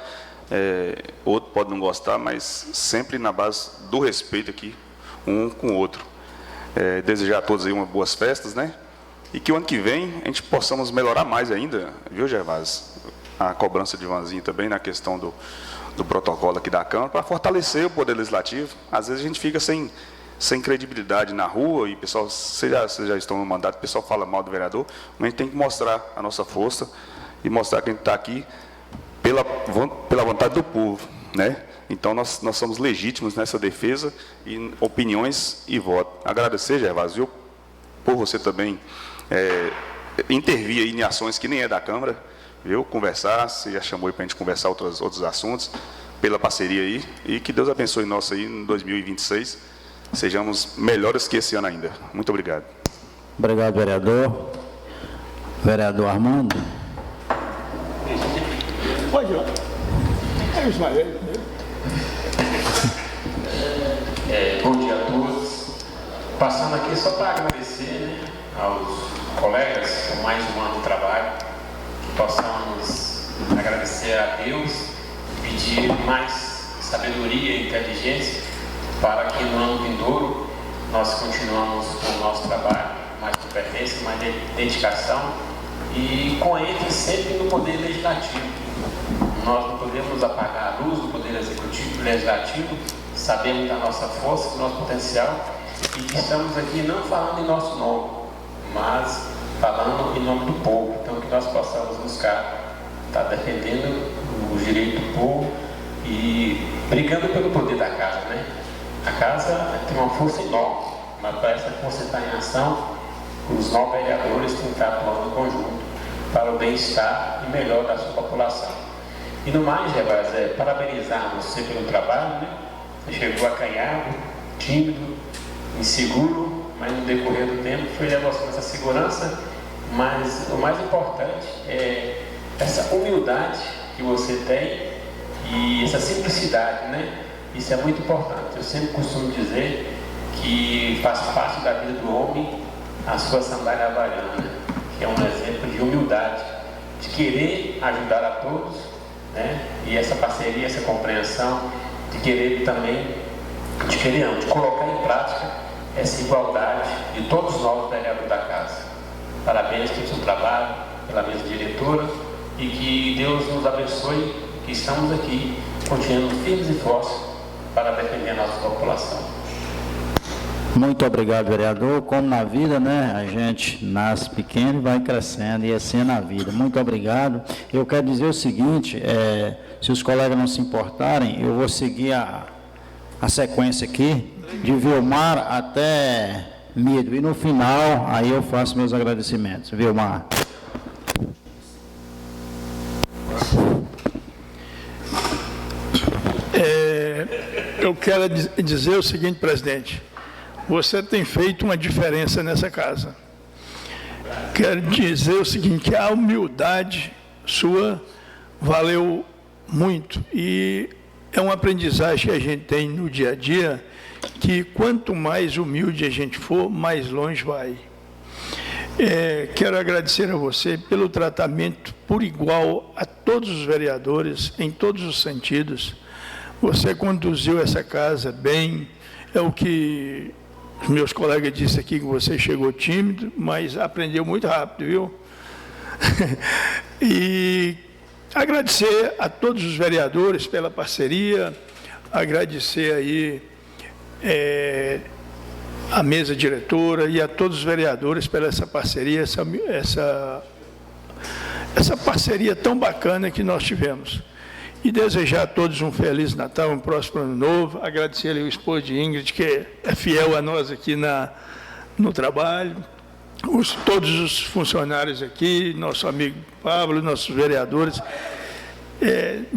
outro pode não gostar, mas sempre na base do respeito aqui, um com o outro. Desejar a todos aí umas boas festas, né? E que o ano que vem a gente possamos melhorar mais ainda, viu, Gervásio? A cobrança de Vanzinho também na questão do protocolo aqui da Câmara, para fortalecer o Poder Legislativo. Às vezes a gente fica sem credibilidade na rua, e pessoal, vocês já estão no mandato, o pessoal fala mal do vereador, mas a gente tem que mostrar a nossa força e mostrar que a gente está aqui pela vontade do povo, né? Então nós somos legítimos nessa defesa e opiniões e voto. Agradecer, Gervásio, por você também intervir aí em ações que nem é da Câmara, viu? Conversar, você já chamou aí para a gente conversar outros assuntos, pela parceria aí, e que Deus abençoe nós aí em 2026, sejamos melhores que esse ano ainda. Muito obrigado. Obrigado, vereador. Vereador Armando. Pode ir. É isso, Maria. Bom dia a todos. Passando aqui só para agradecer, né, aos colegas por mais um ano de trabalho, que possamos agradecer a Deus, pedir mais sabedoria e inteligência para que no ano vindouro nós continuamos com o nosso trabalho, mais competência, mais dedicação e com ênfase sempre no Poder Legislativo. Nós não podemos apagar a luz do Poder Executivo e Legislativo, sabemos da nossa força, do nosso potencial e que estamos aqui não falando em nosso nome, mas falando em nome do povo. Então que nós possamos buscar estar defendendo os direitos do povo e brigando pelo poder da casa, né? A casa tem uma força enorme, mas para essa força estar em ação, os 9 vereadores têm que estar atuando em conjunto para o bem-estar e melhor da sua população. E no mais, Gervásio, parabenizar você pelo trabalho, né? Você chegou acanhado, tímido, inseguro, mas no decorrer do tempo foi demonstrando essa segurança, mas o mais importante é essa humildade que você tem e essa simplicidade, né? Isso é muito importante. Eu sempre costumo dizer que faz parte da vida do homem a sua sandália havaiana, que é um exemplo de humildade, de querer ajudar a todos, né? E essa parceria, essa compreensão, de querer também, de colocar em prática essa igualdade de todos nós, vereadores da casa. Parabéns pelo seu trabalho, pela mesa diretora, e que Deus nos abençoe, que estamos aqui, continuando firmes e fortes para defender a nossa população. Muito obrigado, vereador. Como na vida, né, a gente nasce pequeno e vai crescendo, e assim é na vida. Muito obrigado. Eu quero dizer o seguinte, se os colegas não se importarem, eu vou seguir a sequência aqui, de Vilmar até Mido. E no final, aí eu faço meus agradecimentos. Vilmar. Eu quero dizer o seguinte, presidente. Você tem feito uma diferença nessa casa. Quero dizer o seguinte, que a humildade sua valeu muito. E é uma aprendizagem que a gente tem no dia a dia, que quanto mais humilde a gente for, mais longe vai. Quero agradecer a você pelo tratamento por igual a todos os vereadores, em todos os sentidos. Você conduziu essa casa bem, é o que os meus colegas disseram aqui, que você chegou tímido, mas aprendeu muito rápido, viu? E agradecer a todos os vereadores pela parceria, agradecer aí a mesa diretora e a todos os vereadores pela essa parceria, essa parceria tão bacana que nós tivemos. E desejar a todos um Feliz Natal, um próximo Ano Novo. Agradecer ali o esposo de Ingrid, que é fiel a nós aqui no trabalho. Todos os funcionários aqui, nosso amigo Pablo, nossos vereadores.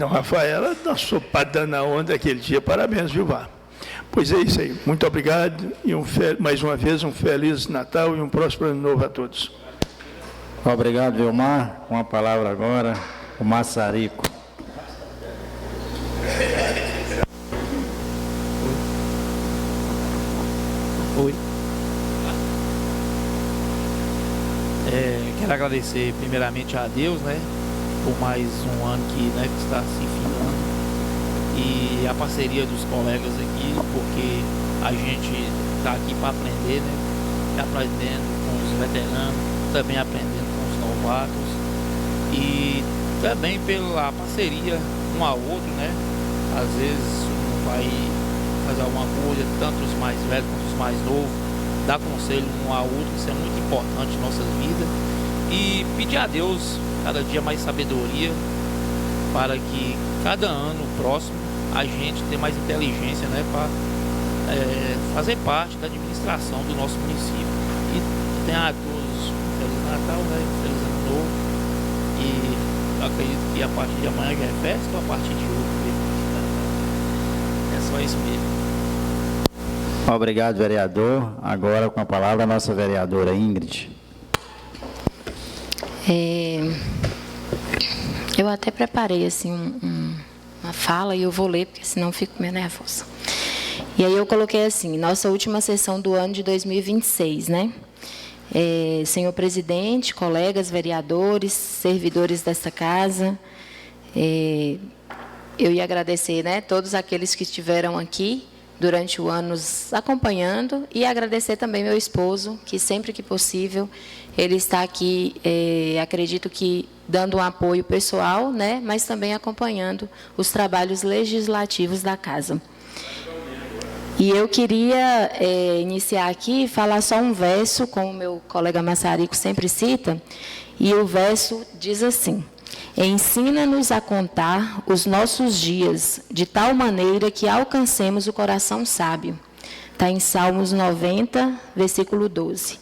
Rafaela dançou para dar na onda aquele dia. Parabéns, viu, Vá? Pois é isso aí. Muito obrigado e mais uma vez um Feliz Natal e um próximo Ano Novo a todos. Obrigado, Vilmar. Com a palavra agora, o Massarico. Oi. Quero agradecer primeiramente a Deus, né, por mais um ano que, né, que está se findando, e a parceria dos colegas aqui, porque a gente está aqui para aprender, né, aprendendo com os veteranos, também aprendendo com os novatos, e também pela parceria um ao outro, né. Às vezes um vai fazer alguma coisa, tanto os mais velhos quanto os mais novos, dar conselho um ao outro, isso é muito importante em nossas vidas. E pedir a Deus cada dia mais sabedoria, para que cada ano próximo a gente tenha mais inteligência, né, para fazer parte da administração do nosso município. E tenha a todos um Feliz Natal, né, Feliz Ano Novo. E eu acredito que a partir de amanhã já é festa ou a partir de hoje? É só isso mesmo. Obrigado, vereador. Agora com a palavra a nossa vereadora Ingrid. Eu até preparei assim uma fala e eu vou ler, porque senão fico meio nervosa. E aí eu coloquei assim, nossa última sessão do ano de 2026, né? Senhor presidente, colegas, vereadores, servidores desta casa, eu ia agradecer, né, todos aqueles que estiveram aqui durante o ano nos acompanhando, e agradecer também meu esposo, que sempre que possível ele está aqui, acredito que dando um apoio pessoal, né, mas também acompanhando os trabalhos legislativos da casa. E eu queria iniciar aqui e falar só um verso, como o meu colega Massarico sempre cita, e o verso diz assim: ensina-nos a contar os nossos dias de tal maneira que alcancemos o coração sábio. Está em Salmos 90, versículo 12.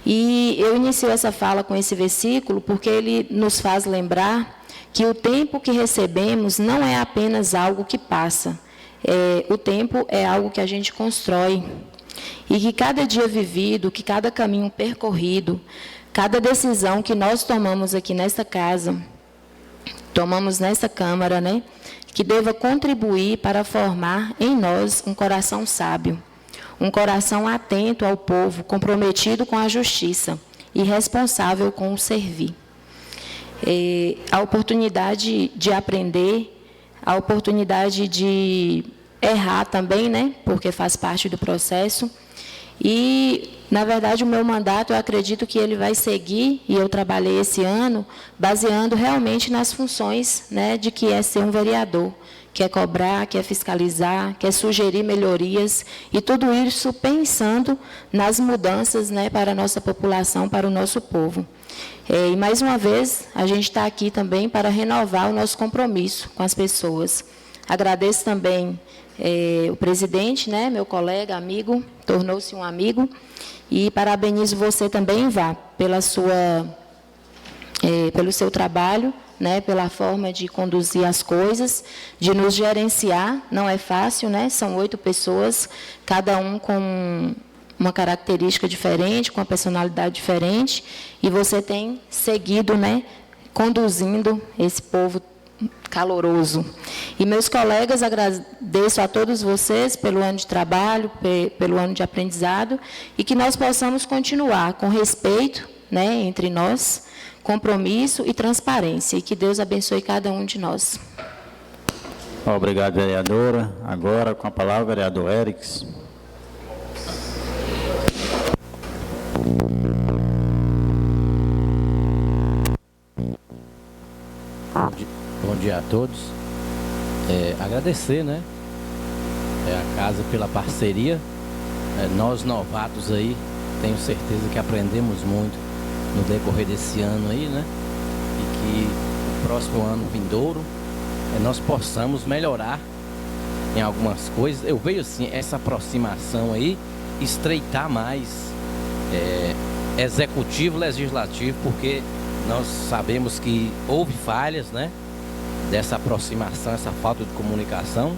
E eu inicio essa fala com esse versículo porque ele nos faz lembrar que o tempo que recebemos não é apenas algo que passa. O tempo é algo que a gente constrói. E que cada dia vivido, que cada caminho percorrido, cada decisão que nós tomamos aqui nesta casa, tomamos nessa Câmara, né, que deva contribuir para formar em nós um coração sábio, um coração atento ao povo, comprometido com a justiça e responsável com o servir. A oportunidade de aprender, a oportunidade de errar também, né, porque faz parte do processo. E, na verdade, o meu mandato, eu acredito que ele vai seguir, e eu trabalhei esse ano, baseando realmente nas funções, né, de que é ser um vereador, quer cobrar, quer fiscalizar, quer sugerir melhorias, e tudo isso pensando nas mudanças, né, para a nossa população, para o nosso povo. E mais uma vez, a gente está aqui também para renovar o nosso compromisso com as pessoas. Agradeço também o presidente, né, meu colega, amigo, tornou-se um amigo, e parabenizo você também, Vá, pelo seu trabalho, né, pela forma de conduzir as coisas, de nos gerenciar. Não é fácil, né? São 8 pessoas, cada um com uma característica diferente, com uma personalidade diferente, e você tem seguido, né, conduzindo esse povo caloroso. E meus colegas, agradeço a todos vocês pelo ano de trabalho, pelo ano de aprendizado, e que nós possamos continuar com respeito, né, entre nós, compromisso e transparência, e que Deus abençoe cada um de nós. Obrigado, vereadora. Agora, com a palavra, o vereador Érix. Bom dia a todos. Agradecer, né, a casa pela parceria. Nós novatos aí, tenho certeza que aprendemos muito no decorrer desse ano aí, né? E que o próximo ano vindouro nós possamos melhorar em algumas coisas. Eu vejo assim, essa aproximação aí, estreitar mais executivo, legislativo, porque nós sabemos que houve falhas, né? Dessa aproximação, essa falta de comunicação.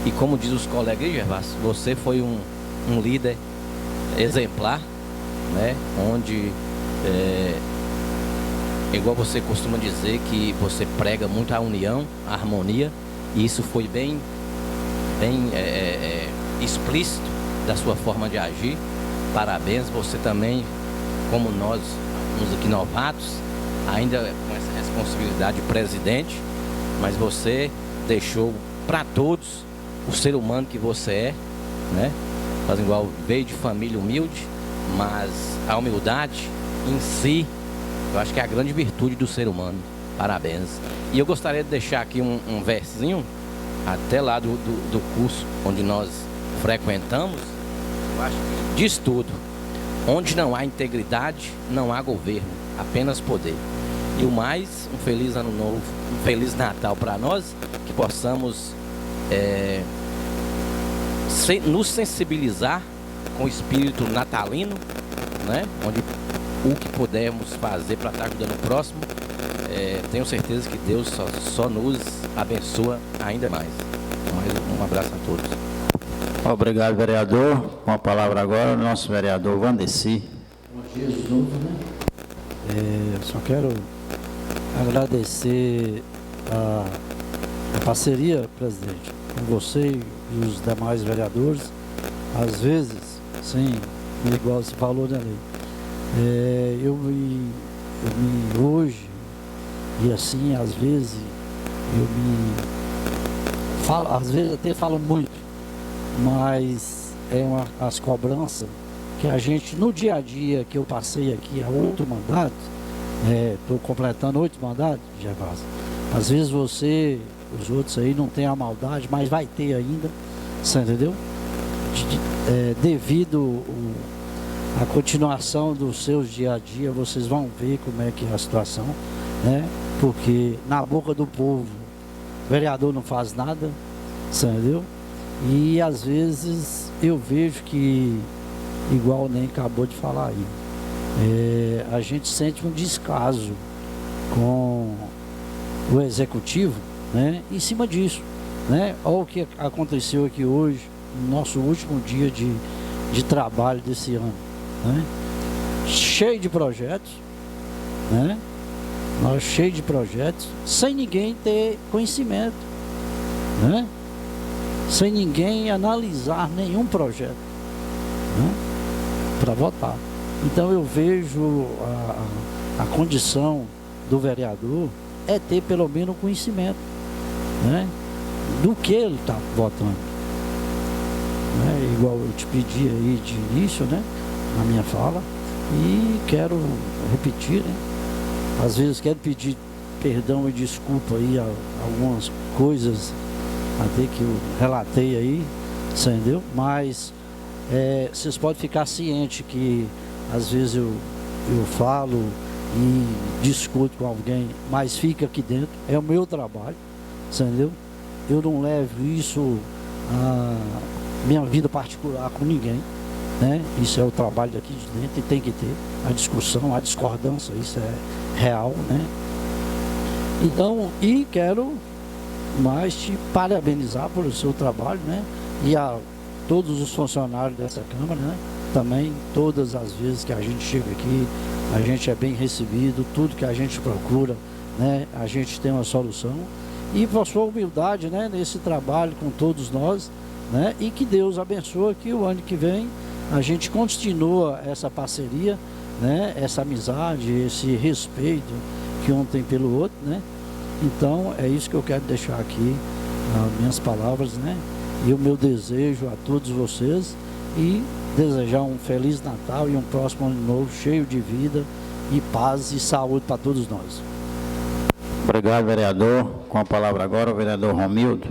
E como diz os colegas aí, Gervásio, você foi um líder exemplar, né? Onde igual você costuma dizer, que você prega muito a união, a harmonia, e isso foi bem explícito da sua forma de agir. Parabéns. Você também, como nós aqui novatos, ainda com essa responsabilidade de presidente, mas você deixou para todos o ser humano que você é, né? Faz igual, veio de família humilde, mas a humildade em si, eu acho que é a grande virtude do ser humano. Parabéns. E eu gostaria de deixar aqui um versinho, até lá do curso onde nós frequentamos. Eu acho que diz tudo. Onde não há integridade, não há governo, apenas poder. E o mais, um feliz ano novo, um feliz Natal para nós, que possamos nos sensibilizar com o espírito natalino, né? Onde o que pudermos fazer para estar ajudando o próximo, tenho certeza que Deus só nos abençoa ainda mais. Um abraço a todos. Obrigado, vereador. Com a palavra agora, o nosso vereador Vandeci. Bom dia de novo, né? Só quero agradecer a parceria, presidente, com você e os demais vereadores. Às vezes, sim, igual você falou, né, Lei? Hoje, e assim, às vezes, às vezes até falo muito, mas as cobranças que a gente, no dia a dia que eu passei aqui há 8 mandatos, estou completando 8 mandatos, Gervásio. Às vezes você, os outros aí, não tem a maldade, mas vai ter ainda, você entendeu? Devido a continuação dos seus dia a dia, vocês vão ver como é que é a situação, né? Porque na boca do povo, o vereador não faz nada, entendeu? E às vezes eu vejo que, igual o Nem acabou de falar aí, a gente sente um descaso com o executivo, né? Em cima disso, né? Olha o que aconteceu aqui hoje, no nosso último dia de trabalho desse ano, né? Cheio de projetos, né? Nós cheio de projetos, sem ninguém ter conhecimento, né? Sem ninguém analisar nenhum projeto, né? Para votar. Então eu vejo a condição do vereador é ter pelo menos conhecimento, né? Do que ele está votando, né? Igual eu te pedi aí de início, né? Na minha fala, e quero repetir, né? Às vezes quero pedir perdão e desculpa aí a algumas coisas até que eu relatei aí, entendeu? Mas vocês podem ficar cientes que às vezes eu falo e discuto com alguém, mas fica aqui dentro, é o meu trabalho, entendeu? Eu não levo isso a minha vida particular com ninguém, né? Isso é o trabalho daqui de dentro e tem que ter a discussão, a discordância, isso é real, né? Então, e quero mais te parabenizar pelo seu trabalho, né? E a todos os funcionários dessa Câmara, né? Também, todas as vezes que a gente chega aqui, a gente é bem recebido, tudo que a gente procura, né? A gente tem uma solução. E por sua humildade, né? Nesse trabalho com todos nós, né? E que Deus abençoe que o ano que vem a gente continua essa parceria, né? Essa amizade, esse respeito que um tem pelo outro, né? Então, é isso que eu quero deixar aqui, as minhas palavras, né? E o meu desejo a todos vocês e desejar um Feliz Natal e um próximo ano novo cheio de vida e paz e saúde para todos nós. Obrigado, vereador. Com a palavra agora, o vereador Romildo.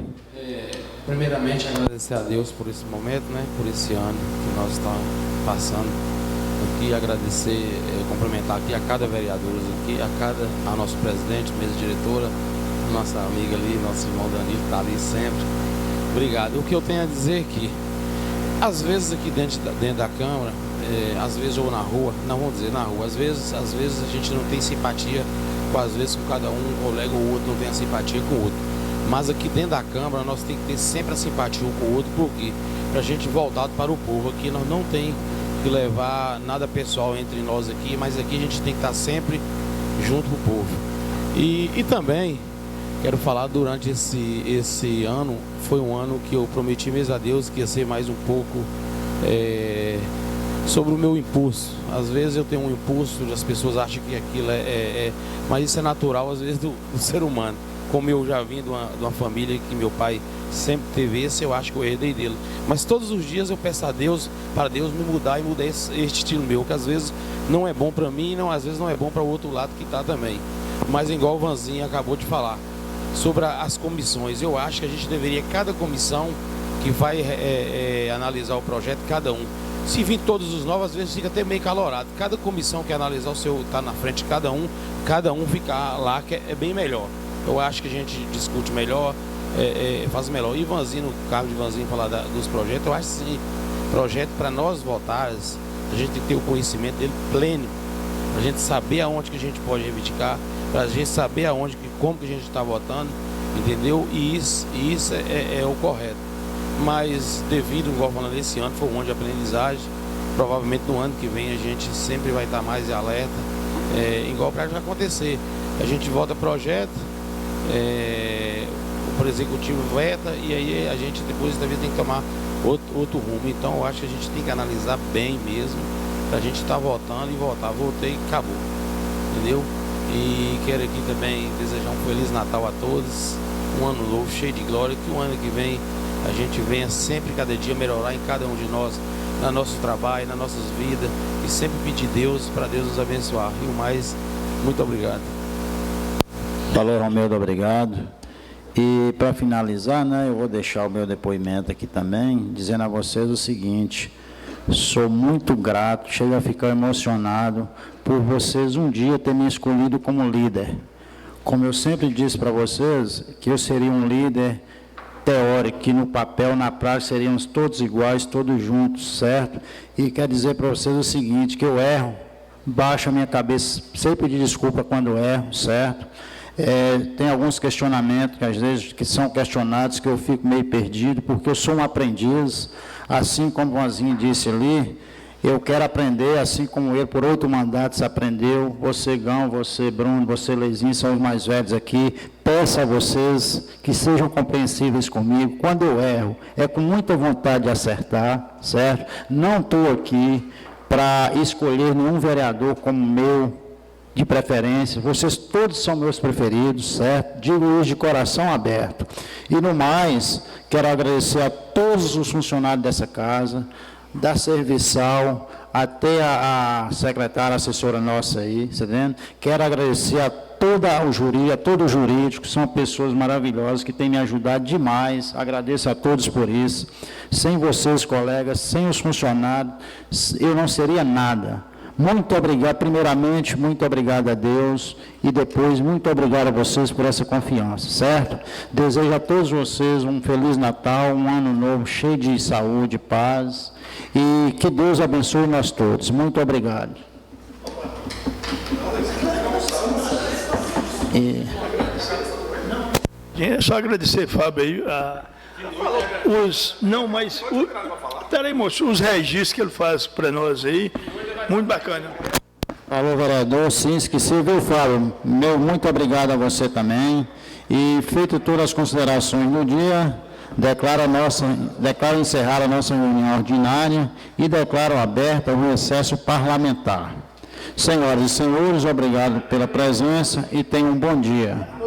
Primeiramente, agradecer a Deus por esse momento, né? Por esse ano que nós estamos passando. Aqui agradecer, cumprimentar aqui a cada vereador, aqui, a nosso presidente, mesa diretora, a nossa amiga ali, nosso irmão Danilo, que está ali sempre. Obrigado. O que eu tenho a dizer é que, às vezes aqui dentro da Câmara, às vezes ou na rua, não vamos dizer na rua, às vezes a gente não tem simpatia, às vezes com cada um colega ou outro não tem a simpatia com o outro. Mas aqui dentro da Câmara nós temos que ter sempre a simpatia um com o outro, porque para a gente voltado para o povo, aqui nós não tem que levar nada pessoal entre nós aqui, mas aqui a gente tem que estar sempre junto com o povo. E também quero falar, durante esse ano, foi um ano que eu prometi mesmo a Deus que ia ser mais um pouco sobre o meu impulso. Às vezes eu tenho um impulso, as pessoas acham que aquilo mas isso é natural às vezes do ser humano. Como eu já vim de uma família que meu pai sempre teve esse, eu acho que eu herdei dele. Mas todos os dias eu peço a Deus, para Deus me mudar e mudar este estilo meu, que às vezes não é bom para mim, às vezes não é bom para o outro lado que está também. Mas igual o Vanzinho acabou de falar, sobre as comissões, eu acho que a gente deveria, cada comissão que vai analisar o projeto, cada um, se vir todos os novos, às vezes fica até meio calorado. Cada comissão que analisar o seu, está na frente de cada um ficar lá, que é bem melhor. Eu acho que a gente discute melhor, faz melhor. E Vanzinho, no cargo de Vanzinho, falar dos projetos, eu acho que sim, projeto para nós votares, a gente tem que ter o conhecimento dele pleno, para a gente saber aonde que a gente pode reivindicar, para a gente saber aonde, como que a gente está votando, entendeu? E isso é o correto. Mas devido, igual falando, esse ano foi um ano de aprendizagem, provavelmente no ano que vem a gente sempre vai estar mais alerta, igual para já acontecer. A gente vota projeto, o executivo veta e aí a gente depois talvez tem que tomar outro rumo. Então eu acho que a gente tem que analisar bem mesmo, para a gente estar votando e votar. Votei e acabou, entendeu? E quero aqui também desejar um Feliz Natal a todos, um ano novo cheio de glória, que o ano que vem a gente venha sempre, cada dia, melhorar em cada um de nós, no nosso trabalho, nas nossas vidas, e sempre pedir Deus, para Deus nos abençoar. E o mais, muito obrigado. Valor, Romildo, obrigado. E para finalizar, né, eu vou deixar o meu depoimento aqui também, dizendo a vocês o seguinte: sou muito grato, chego a ficar emocionado por vocês um dia terem me escolhido como líder. Como eu sempre disse para vocês, que eu seria um líder teórico, que no papel, na prática, seríamos todos iguais, todos juntos, certo? E quero dizer para vocês o seguinte, que eu erro, baixo a minha cabeça, sempre pedir desculpa quando erro, certo? Tem alguns questionamentos, que às vezes que são questionados, que eu fico meio perdido, porque eu sou um aprendiz, assim como o Vanzinho disse ali, eu quero aprender, assim como ele, por 8 mandatos aprendeu, você Gão, você Bruno, você Leizinho, são os mais velhos aqui, peço a vocês que sejam compreensíveis comigo, quando eu erro, é com muita vontade de acertar, certo? Não estou aqui para escolher nenhum vereador como meu, de preferência, vocês todos são meus preferidos, certo? Digo isso de coração aberto. E no mais, quero agradecer a todos os funcionários dessa casa, da serviçal, até a secretária, a assessora nossa aí, tá vendo? Quero agradecer a todo o jurídico, são pessoas maravilhosas que têm me ajudado demais, agradeço a todos por isso. Sem vocês, colegas, sem os funcionários, eu não seria nada. Muito obrigado, primeiramente, muito obrigado a Deus, e depois, muito obrigado a vocês por essa confiança, certo? Desejo a todos vocês um Feliz Natal, um ano novo cheio de saúde, paz, e que Deus abençoe nós todos. Muito obrigado. Só agradecer, Fábio, aí, peraí, moço, os registros que ele faz para nós aí, muito bacana. Alô, vereador, sim, esqueci, viu, Fábio? Muito obrigado a você também. E feito todas as considerações do dia, declaro encerrada a nossa reunião ordinária e declaro aberta o recesso parlamentar. Senhoras e senhores, obrigado pela presença e tenham um bom dia.